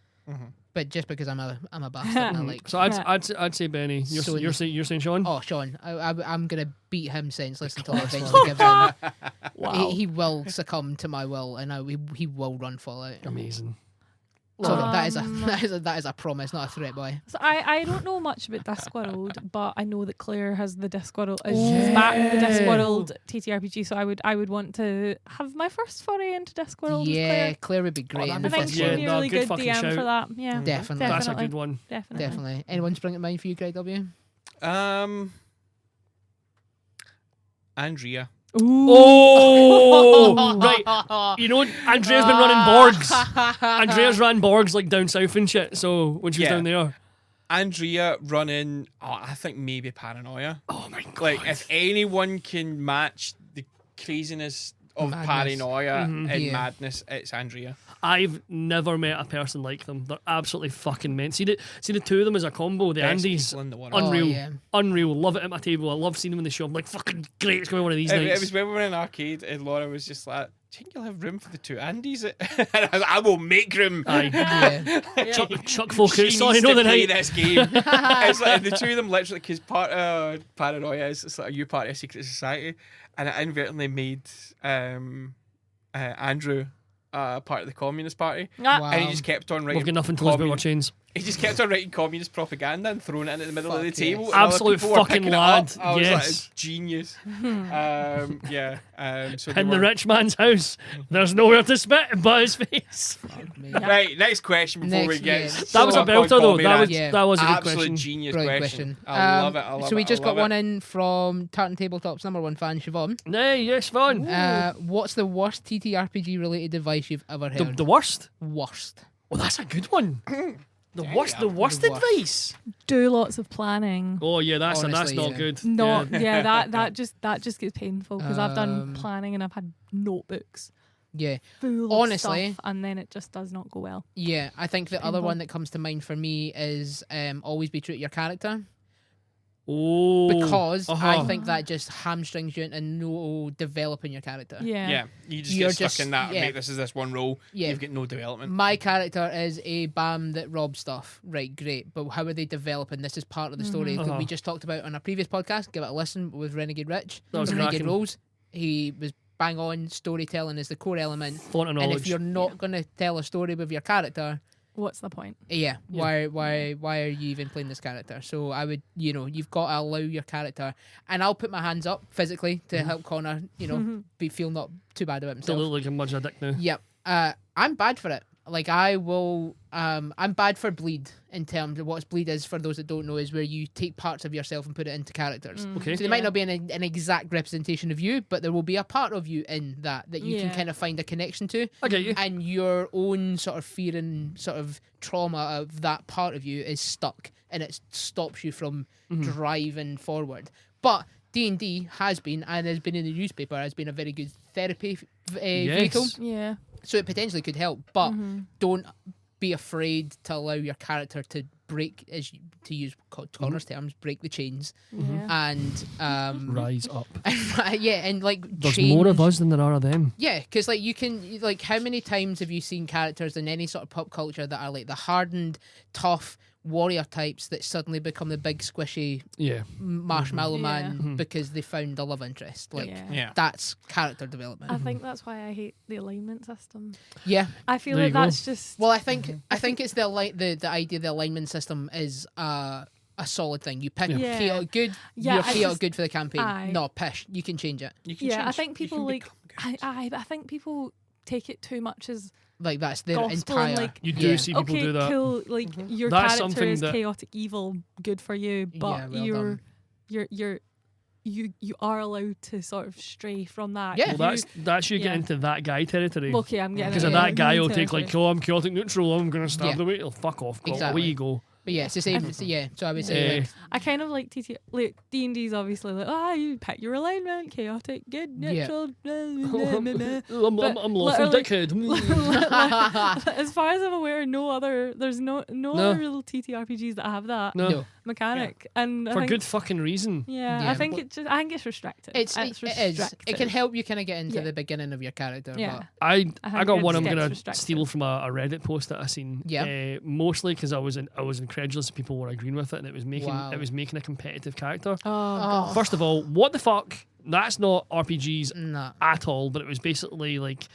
S2: But just because I'm a bastard, and I like.
S1: So I'd say Benny.
S2: So
S1: You're saying Sean.
S2: Oh, Sean, I'm gonna beat him senseless until he eventually gives in.
S4: Wow.
S2: He will succumb to my will, and he will run Fallout.
S1: Amazing.
S2: So that is a promise, not a threat, boy.
S4: So I don't know much about Discworld, but I know that Claire has the Discworld. She's back the Discworld TTRPG, so I would want to have my first foray into Discworld. with
S2: Yeah,
S4: Claire.
S2: Claire would be great in
S1: that'd
S2: the
S4: I
S1: be
S4: think
S2: first
S4: she'd
S1: yeah,
S4: be a
S1: no,
S4: really
S1: good
S4: good
S1: fucking
S4: DM
S1: shout.
S4: for that. Yeah,
S2: Definitely.
S1: That's a good one.
S4: Definitely.
S2: Definitely. Anyone spring to mind for you, Greg W?
S3: Andrea.
S1: Oh, right. You know, Andrea's been running Borgs. Andrea's ran Borgs like down south and shit. So when she was
S3: Yeah.
S1: down there,
S3: Andrea running, I think maybe Paranoia.
S1: oh my god.
S3: Like, if anyone can match the craziness of
S2: Madness.
S3: Paranoia and
S2: Yeah.
S3: madness, it's Andrea.
S1: I've never met a person like them. They're absolutely fucking meant. See the two of them as a combo. The
S3: Best
S1: Andes,
S3: people in the world.
S1: unreal,
S2: yeah.
S1: unreal. Love it at my table. I love seeing them in the show. I'm like fucking great. It's going to be one of these
S3: It
S1: nights.
S3: was when we were in an arcade and Laura was just like, do you think you'll have room for the two Andes? And I was like, I will make room.
S1: Aye.
S2: Yeah.
S1: Chuck focus.
S3: She
S1: Sorry,
S3: needs
S1: no
S3: to
S1: the
S3: play
S1: night.
S3: this game. It's like the two of them literally, because part of Paranoia is it's like you part of a secret society, and it inadvertently made Andrew part of the Communist Party,
S4: Ah,
S3: and he just kept on writing.
S1: We've got nothing to lose but our chains.
S3: He just kept on writing communist propaganda and throwing it into the middle of the
S2: Fuck
S3: table.
S2: yes.
S3: and other
S1: Absolute
S3: people were
S1: fucking
S3: picking it
S1: lad,
S3: up. I was like,
S1: yes.
S3: it's genius. Yeah. So they
S1: In the
S3: were-
S1: rich man's house, there's nowhere to spit but his face.
S3: Right, next question before we
S2: Next,
S3: get.
S2: yeah.
S1: That was a
S3: stuck on
S1: belter though.
S3: communist.
S2: Yeah.
S1: That was a good
S3: Absolute
S1: question.
S3: genius
S2: Brilliant
S3: question.
S2: question.
S3: I love it. I love it.
S2: So we just
S3: I
S2: got
S3: love
S2: one
S3: it.
S2: in from Tartan Tabletop's #1 fan, Siobhan.
S1: Nay, yes, fun.
S2: What's the worst TTRPG related advice you've ever heard?
S1: The worst.
S2: Worst.
S1: Oh, that's a good one. The worst
S2: The worst.
S1: advice.
S4: do lots of planning.
S1: Oh yeah, that's
S2: Honestly,
S1: not
S2: yeah.
S1: good.
S4: Not
S1: Yeah.
S4: that just gets painful because I've done
S2: Um,
S4: planning and I've had notebooks
S2: Yeah.
S4: full
S2: Honestly-
S4: of stuff and then it just does not go well.
S2: Yeah, I think the other
S4: Painful.
S2: one that comes to mind for me is always be true to your character.
S1: Oh,
S2: because I
S1: uh-huh.
S2: think that just hamstrings you into no developing your character.
S4: Yeah.
S3: Yeah, you just
S2: You're
S3: get stuck
S2: just-
S3: in that.
S2: yeah.
S3: Mate, this is this one role.
S2: Yeah.
S3: You've got no development.
S2: My character is a bam that robs stuff. Right, great. But how are they developing? This is part of the story that
S1: Uh-huh.
S2: we just talked about on our previous podcast. Give it a listen with Renegade Rich.
S1: That was
S2: Renegade
S1: cracking.
S2: Rolls. He was bang on. Storytelling is the core element.
S1: Font of
S2: And if
S1: knowledge.
S2: you're not going to tell a story with your character,
S4: What's the point?
S2: yeah, why are you even playing this character? So I would, you've got to allow your character, and I'll put my hands up physically to help Connor, feel not too bad about
S1: Still
S2: himself.
S1: look like a much of a dick now.
S2: Yep. I'm bad for it. Like I will I'm bad for bleed in terms of what bleed is. For those that don't know, is where you take parts of yourself and put it into characters.
S1: Okay.
S2: So they might not be an exact representation of you, but there will be a part of you in that you can
S4: Yeah.
S2: kind of find a connection to.
S1: I get you.
S2: And your own sort of fear and sort of trauma of that part of you is stuck, and it stops you from driving forward. But D&D has been, and has been in the newspaper, has been a very good therapy vehicle.
S4: Yeah.
S2: So it potentially could help, but don't be afraid to allow your character to break, to use Connor's terms, break the chains,
S4: Yeah.
S2: and
S1: Rise up.
S2: yeah, and like
S1: There's
S2: change.
S1: more of us than there are of them.
S2: Yeah, because like you can, like, how many times have you seen characters in any sort of pop culture that are like the hardened, tough warrior types that suddenly become the big squishy
S1: Yeah.
S2: marshmallow
S4: Yeah.
S2: man because they found a love interest? Like
S4: Yeah.
S3: Yeah.
S2: that's character development.
S4: I think that's why I hate the alignment system.
S2: Yeah.
S4: I feel
S1: There
S4: like
S1: you go.
S4: that's just
S2: Well, I think it's the idea the alignment system is a solid thing. You pick
S4: Yeah.
S2: chaotic good,
S4: Yeah,
S2: you're
S4: I
S2: chaotic
S4: just-
S2: good for the campaign.
S4: Aye.
S2: No, pish. You can change it.
S3: You can
S4: yeah. I
S3: change.
S4: think
S3: You can
S4: people like
S3: become good.
S4: I think people take it too much as
S2: Like that's their
S4: gospel
S2: entire.
S4: and like
S1: You do
S2: yeah.
S1: see people
S4: okay,
S1: do that.
S4: cool. Like your
S1: That's
S4: character
S1: something
S4: is
S1: that-
S4: chaotic evil, good for you, but
S2: Yeah, well
S4: you are allowed to sort of stray from that.
S2: Yeah.
S1: Well, that's you get
S4: yeah.
S1: into that guy territory.
S4: Okay, I'm getting
S1: Because
S4: it,
S1: of
S4: yeah.
S1: that guy will take
S4: Territory.
S1: like, oh, I'm chaotic neutral, I'm gonna stab
S2: Yeah.
S1: the way. Oh, fuck off, girl.
S2: Exactly.
S1: Away you go.
S2: But yeah, it's the same. Yeah, so I would say like,
S4: I kind of like like D&D's obviously like you pick your alignment, chaotic, good,
S2: Yeah.
S4: neutral. Blah, blah, blah, blah.
S1: I'm
S4: But
S1: lawful
S4: literally-
S1: dickhead.
S4: As far as I'm aware, there's no other real TTRPGs that have that
S1: No,
S2: no.
S4: mechanic, and I
S1: for
S4: think,
S1: good fucking reason.
S4: Yeah,
S2: Yeah,
S4: I think
S2: but-
S4: I think it's restricted.
S2: It is. It can help you kind of get into
S4: Yeah.
S2: the beginning of your character.
S4: Yeah.
S2: But
S1: I
S4: think
S1: got one
S4: it
S1: I'm
S4: gets
S1: gonna
S4: restricted.
S1: steal from a Reddit post that I seen.
S2: Yeah.
S1: Mostly because I was incredulous that people were agreeing with it, and it was making
S2: Wow.
S1: a competitive character.
S4: Oh,
S1: First of all, what the fuck? That's not RPGs
S2: nah.
S1: at all. But it was basically like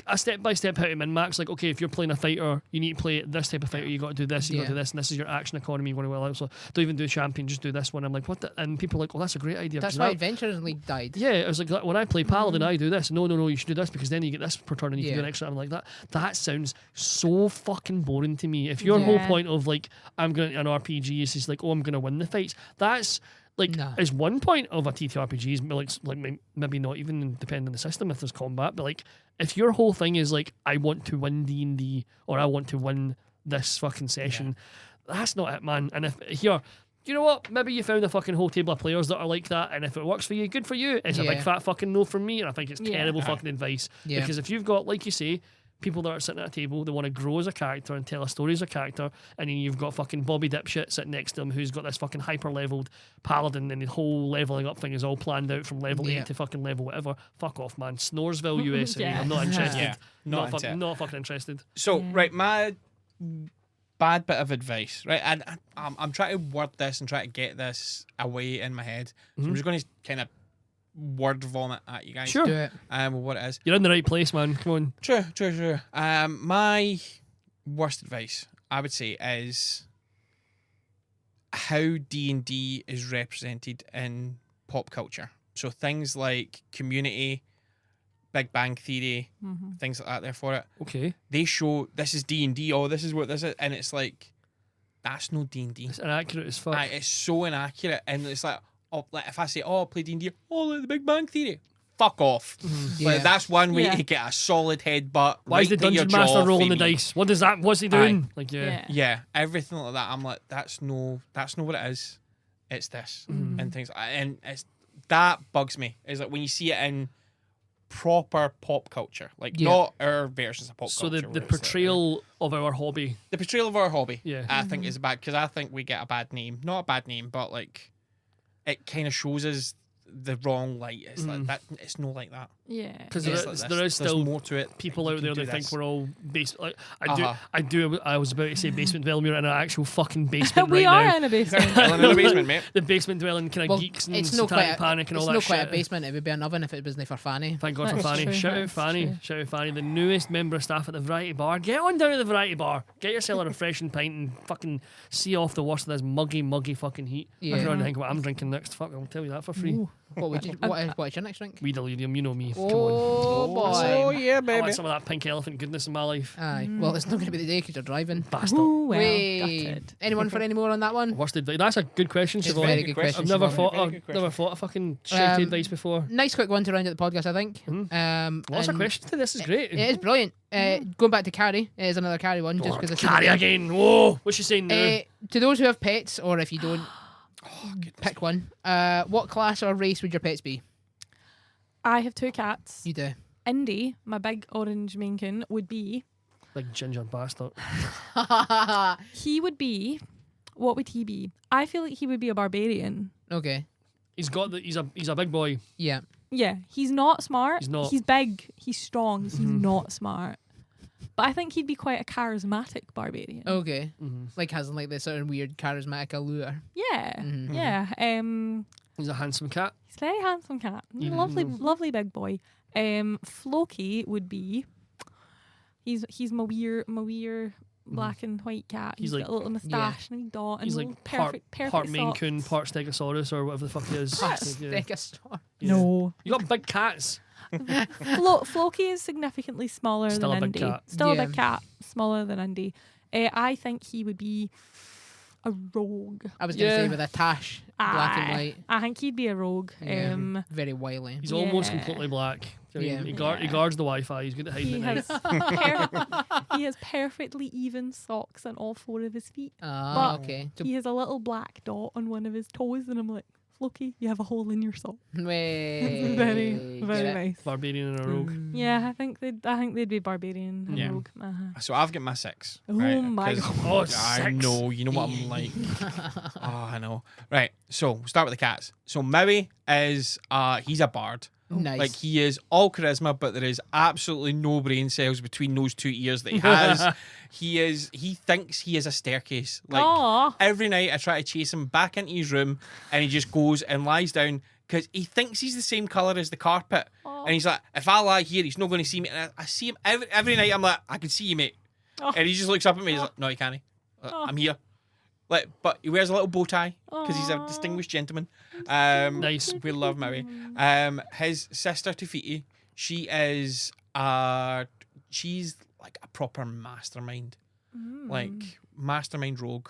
S1: a step-by-step how to min-max. Like, okay, if you're playing a fighter, you need to play this type of fighter. You got to do this. You got to
S2: Yeah.
S1: do this, and this is your action economy. You want to well out. So don't even do champion. Just do this one. I'm like, what? And people are like, well, that's a great idea.
S2: That's
S1: 'cause
S2: why
S1: that-
S2: Adventures League died.
S1: Yeah, it was like when I play Paladin, I do this. No, you should do this because then you get this per turn and you can do
S2: Yeah.
S1: an extra. I'm like that. That sounds so fucking boring to me. If your whole
S4: Yeah.
S1: point of like I'm going to an RPG is just like, oh, I'm going to win the fights. That's like
S2: Nah.
S1: is one point of a TTRPG is like maybe not even depending on the system if there's combat, but like if your whole thing is like I want to win D&D or I want to win this fucking session, that's not it, man. And if here. You know what? Maybe you found a fucking whole table of players that are like that, and if it works for you, good for you. It's a big
S2: Yeah.
S1: fat fucking no from me, and I think it's
S4: Yeah.
S1: terrible
S3: Aye.
S1: fucking advice.
S2: Yeah.
S1: Because if you've got, like you say, people that are sitting at a table, they want to grow as a character and tell a story as a character, and then you've got fucking Bobby Dipshit sitting next to him who's got this fucking hyper leveled paladin, and the whole leveling up thing is all planned out from level
S2: Yeah.
S1: 8 to fucking level whatever. Fuck off, man. Snoresville, USA.
S4: Yeah.
S1: I'm not interested.
S3: Yeah, not into it.
S1: Not fucking interested.
S3: So,
S4: Yeah.
S3: right, my bad bit of advice, right? And I'm trying to word this and try to get this away in my head. So I'm just going to kind of word vomit at you guys.
S1: Sure.
S2: Do it.
S3: What it is.
S1: You're in the right place, man. Come on.
S3: True. My worst advice, I would say, is how D&D is represented in pop culture. So things like Community, Big Bang Theory, things like that there for it.
S1: Okay.
S3: They show this is D&D, oh, this is what this is, and it's like, that's no D&D.
S1: It's inaccurate as fuck.
S3: Aye, it's so inaccurate, and it's like, oh, like if I say, oh, I play D&D, oh, like the Big Bang Theory, fuck off.
S2: Yeah.
S3: Like, that's one way
S4: Yeah.
S3: to get a solid headbutt.
S1: Why is the
S3: right to your
S1: dungeon master
S3: jaw
S1: rolling the
S3: for me.
S1: dice? What does that? What's he doing? Like, yeah.
S3: Yeah, everything like that. I'm like, that's no what it is. It's this
S1: Mm-hmm.
S3: and things, and it's that bugs me. Is like when you see it in proper pop culture, like
S2: Yeah.
S3: not our versions of pop
S1: So
S3: culture.
S1: the
S3: where it's like,
S1: portrayal of our hobby.
S3: the portrayal of our hobby,
S1: Yeah.
S3: I think is bad because I think we get a bad name. Not a bad name, but like it kind of shows us the wrong light. It's like that. It's not like that.
S4: Yeah.
S1: Because
S3: It's
S1: there
S3: like
S1: is
S3: there's
S1: still
S3: more to it.
S1: people
S3: You
S1: out
S3: can
S1: there
S3: do
S1: that think
S3: this.
S1: we're all like
S3: Uh-huh.
S1: I was about to say basement dwelling. We're in an actual fucking basement
S4: We
S1: right
S4: are
S1: now.
S4: in a basement.
S3: Dwelling in the basement, mate.
S1: The basement dwelling kind of
S2: Well,
S1: geeks and
S2: it's not
S1: satanic
S2: quite
S1: panic and all
S2: it's
S1: that
S2: not
S1: shit.
S2: quite a basement. It would be an oven if it wasn't for Fanny.
S1: Thank God for
S4: That's
S1: Fanny.
S4: true,
S1: Shout out
S4: that's
S1: Fanny.
S4: true.
S1: Shout out Fanny, the newest member of staff at the Variety Bar. Get on down to the Variety Bar. Get yourself a refreshing pint and fucking see off the worst of this muggy fucking heat.
S2: Yeah.
S1: If you're on to think what I'm drinking next, fuck, I'll tell you that for free.
S4: Ooh.
S2: What is your next drink?
S1: Weed delirium, you know me. Come on.
S2: Oh boy.
S3: Oh yeah,
S1: I
S3: baby.
S1: want some of that pink elephant goodness in my life.
S2: Aye. Well, it's not going to be the day because you're driving.
S1: Bastard.
S4: Ooh, well,
S2: Wait.
S4: gutted.
S2: Anyone for any more on that one?
S1: Worst advice. That's a good question,
S2: It's a
S1: Siobhan.
S2: very good question.
S1: I've never
S2: Siobhan.
S1: thought.
S3: Very good
S1: I've never thought of fucking shit
S2: Um,
S1: advice before.
S2: Nice quick one to round out the podcast, I think.
S1: Lots of
S2: and
S1: questions to this. Is great.
S2: It is brilliant. Going back to Carrie, it is another Carrie one. Just because
S1: Carry again. Whoa. What's she saying now?
S2: To those who have pets, or if you don't,
S3: Oh, goodness.
S2: pick one. What class or race would your pets be?
S4: I have 2 cats.
S2: You do.
S4: Indy, my big orange Mankin, would be.
S1: Big ginger bastard.
S4: He would be. What would he be? I feel like he would be a barbarian.
S2: Okay.
S1: He's got the. He's a big boy.
S2: Yeah.
S4: Yeah, he's not smart.
S1: He's not.
S4: He's big. He's strong. He's not smart. But I think he'd be quite a charismatic barbarian.
S2: Okay.
S1: Mm-hmm.
S2: Like has like this sort of weird charismatic allure.
S4: Yeah.
S2: Mhm.
S4: Yeah.
S1: He's a handsome cat.
S4: He's a very handsome cat.
S1: Yeah.
S4: Lovely big boy. Floki would be. He's my weird black and white cat.
S1: He's
S4: He's
S1: like-
S4: got a little moustache and a wee dot and
S1: He's
S4: little
S1: like part
S4: perfect
S1: Maine
S4: socks.
S1: Coon, part Stegosaurus, or whatever the fuck he is.
S2: That's
S1: Yeah.
S2: like a star.
S1: Yeah.
S4: No.
S1: You got big cats.
S4: Floki is significantly smaller
S1: Still
S4: than
S1: a big
S4: Indy.
S1: cat.
S4: Still
S2: Yeah.
S4: a big cat, smaller than Indy. I think he would be a rogue.
S2: I was going to
S1: Yeah.
S2: say with a tash, black and
S4: Aye.
S2: white.
S4: I think he'd be a rogue.
S2: Yeah. Very wily.
S1: He's almost
S4: Yeah.
S1: completely black. I mean,
S2: Yeah.
S1: he guards the Wi-Fi. He's good at hiding
S4: He
S1: at
S4: has
S1: night.
S4: he has perfectly even socks on all 4 of his feet.
S2: Ah,
S4: But
S2: okay. So,
S4: He has a little black dot on one of his toes, and I'm like, Floki, you have a hole in your sock.
S2: way.
S4: Very,
S2: Get
S4: very
S2: it?
S4: nice.
S1: Barbarian and a rogue.
S4: Yeah, I think they'd be barbarian and
S3: Yeah.
S4: rogue. Uh-huh.
S3: So I've got my 6.
S4: Oh
S3: right?
S4: my
S3: 'Cause
S4: God.
S1: Oh,
S3: I
S1: 6.
S3: know, you know what I'm like. Oh, I know. Right, so we'll start with the cats. So Maui is he's a bard.
S2: Nice.
S3: Like he is all charisma, but there is absolutely no brain cells between those 2 ears that he has. He thinks he is a staircase. Like
S4: Aw.
S3: every night I try to chase him back into his room and he just goes and lies down because he thinks he's the same colour as the carpet.
S4: Aw.
S3: And he's like, if I lie here, he's not going to see me. And I see him every night. I'm like, I can see you, mate.
S4: Oh.
S3: And he just looks up at me. He's like, no, you can't. I'm here. Like, but he wears a little bow tie because he's a
S4: Aw.
S3: distinguished gentleman.
S1: Nice.
S3: We love Maui. His sister Tafiti, she is she's like a proper mastermind, like mastermind rogue,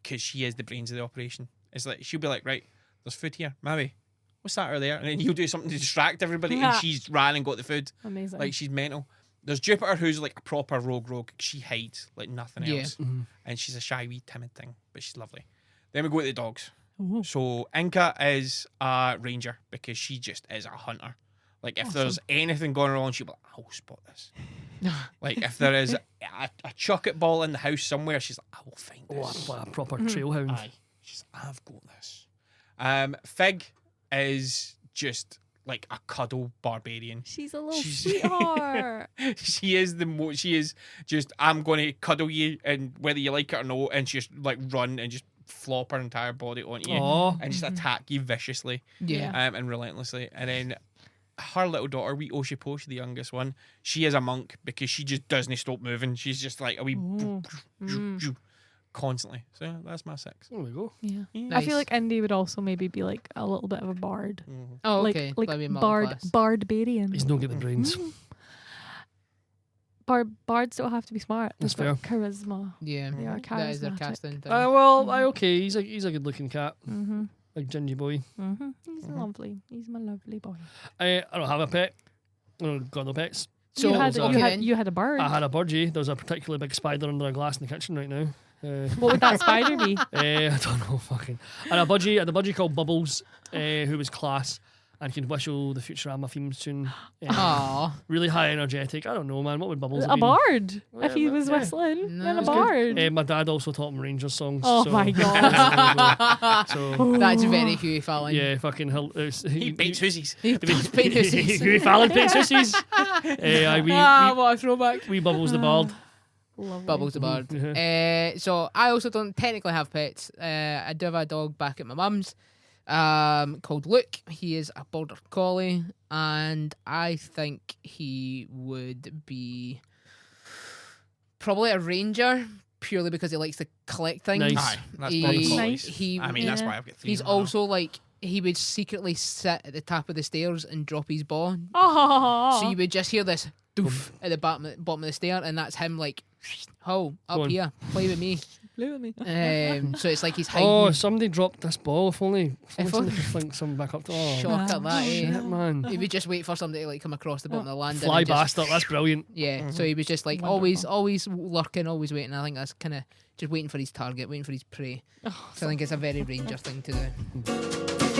S3: because she is the brains of the operation. It's like she'll be like, right, there's food here, Maui. What's that over there? And then he'll do something to distract everybody, and
S4: Yeah.
S3: she's ran and got the food.
S4: Amazing.
S3: Like she's mental. There's Jupiter, who's like a proper rogue. She hides like nothing
S2: Yeah.
S3: else,
S1: Mhm.
S3: and she's a shy wee timid thing, but she's lovely. Then we go to the dogs.
S4: Ooh.
S3: So Inca is a ranger because she just is a hunter. Like if there's anything going wrong, she'll be like, I'll spot this. Like if there is a chuck it ball in the house somewhere, she's like, I will find
S1: Oh,
S3: this.
S1: what a proper trailhound.
S3: Aye. She's like, I've got this. Fig is just like a cuddle barbarian.
S4: She's a little
S3: She's-
S4: sweetheart.
S3: She is she is just, I'm going to cuddle you, and whether you like it or not, and she just like run and just flop her entire body onto you
S1: Aw.
S3: and just attack you viciously
S2: yeah.
S3: and relentlessly. And then her little daughter, wee Oshiposhi, the youngest one, she is a monk because she just doesn't stop moving. She's just like a wee
S4: Ooh.
S3: constantly. So that's my 6.
S1: There we go.
S4: Yeah.
S3: Yeah.
S4: I feel like Indy would also maybe be like a little bit of a bard.
S3: Mhm.
S2: Oh,
S4: Like
S2: okay.
S4: like
S2: That'd be
S4: bard
S2: multi-class.
S4: barbarian.
S1: He's no good at brains.
S4: Bards don't have to be smart.
S1: That's
S4: They've got charisma.
S2: Yeah.
S4: They are
S2: That is their
S4: charismatic.
S2: casting thing.
S1: Well, okay. He's a good looking cat,
S4: Mm-hmm.
S1: like gingy boy.
S4: Mm-hmm. He's lovely. He's my lovely boy.
S1: I don't have a pet. I don't got no pets.
S2: So,
S4: You had a bird.
S1: I had a birdie. There's a particularly big spider under a glass in the kitchen right now.
S4: What would that spider be?
S1: I don't know, fucking. And a budgie, I had a budgie called Bubbles, who was class. and can whistle the Futurama theme tune.
S2: Aw.
S1: Really high energetic. I don't know, man. What would Bubbles
S4: A
S1: have been?
S4: bard.
S1: Well,
S4: If he
S1: yeah,
S4: was
S1: yeah.
S4: whistling,
S2: No,
S4: then a
S2: it's good.
S4: bard.
S1: My dad also taught him Rangers songs.
S4: Oh
S1: so-
S4: my God.
S1: So
S2: That's very Huey Fallon.
S1: yeah, fucking hell.
S3: He paints hoosies.
S2: He does paint hussies.
S1: Huey Fallon paints hussies.
S2: What a throwback.
S1: We Bubbles the Bard.
S4: Lovely.
S2: Bubbles the bird.
S1: Mhm.
S2: So I also don't technically have pets. I do have a dog back at my mum's called Luke. He is a border collie, and I think he would be probably a ranger purely because he likes to collect things.
S1: Nice.
S3: Aye, that's
S2: He-
S3: border
S4: Nice.
S3: collies. I mean, that's
S4: Yeah.
S3: why I've got 3.
S2: He's
S3: as well.
S2: also like he would secretly sit at the top of the stairs and drop his ball.
S4: Oh.
S2: So you would just hear this doof at the bottom of the stair, and that's him like, "Ho,
S1: Go
S2: up
S1: on.
S2: here, play with me."
S4: Blew at me.
S2: So it's like he's hiding.
S1: Oh, somebody dropped this ball. If only
S2: If
S1: somebody could fling some back up to. Oh,
S2: Shock at that, eh?
S1: shit, man.
S2: He would just wait for somebody to like come across the bottom of the land.
S1: Fly
S2: and just,
S1: bastard. That's brilliant.
S2: Yeah, so he was just like
S4: Wonderful.
S2: always lurking, always waiting. I think that's kind of just waiting for his target, waiting for his prey.
S4: Oh,
S2: So I think it's a very ranger thing to do.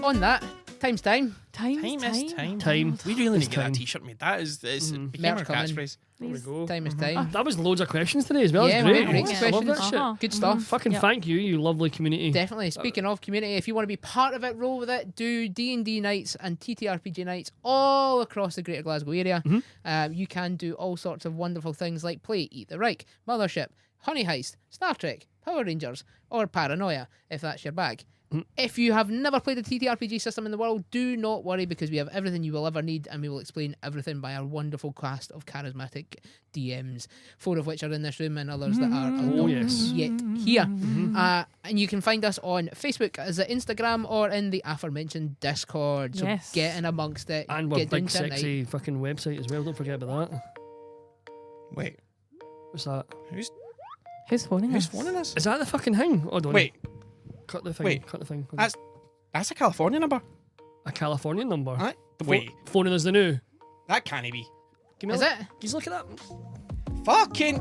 S2: On that, time's time.
S4: Time
S3: Time is time.
S1: Time.
S3: We really need
S1: It's
S3: to get
S1: time.
S3: that T-shirt made. That is
S1: Mhm.
S3: became our
S2: Merch coming.
S3: catchphrase.
S1: There we
S4: These-
S1: go.
S2: Time is time.
S1: That was loads of questions today as well.
S2: Yeah,
S1: That's great.
S2: great
S1: I love
S2: questions.
S1: that shit.
S4: Uh-huh.
S2: Good stuff.
S1: Fucking
S4: Yep.
S1: thank you, you lovely community.
S2: Definitely. Speaking of community, if you want to be part of it, roll with it. Do D&D nights and TTRPG nights all across the Greater Glasgow area. You can do all sorts of wonderful things like play Eat the Reich, Mothership, Honey Heist, Star Trek, Power Rangers, or Paranoia, if that's your bag. If you have never played the TTRPG system in the world, do not worry because we have everything you will ever need and we will explain everything by our wonderful cast of charismatic DMs, 4 of which are in this room and others that are
S1: Oh,
S2: not
S1: yes.
S2: yet here. And you can find us on Facebook, as a Instagram, or in the aforementioned Discord. So
S4: Yes.
S2: get in amongst it.
S1: And we're
S2: get down
S1: big,
S2: to it night.
S1: sexy fucking website as well. Don't forget about that.
S3: Wait,
S1: What's that?
S3: who's
S4: Who's phoning
S3: who's
S4: us?
S3: phoning us?
S1: Is that the fucking thing? Hold on.
S3: Wait,
S1: Cut the thing.
S3: wait.
S1: Cut the thing.
S3: That's a California number.
S1: A California number.
S3: Aye. Wait,
S1: Phoning us the new.
S3: that can't be.
S1: Give me
S2: Is
S1: a
S2: it?
S1: Just look at that.
S3: Fucking.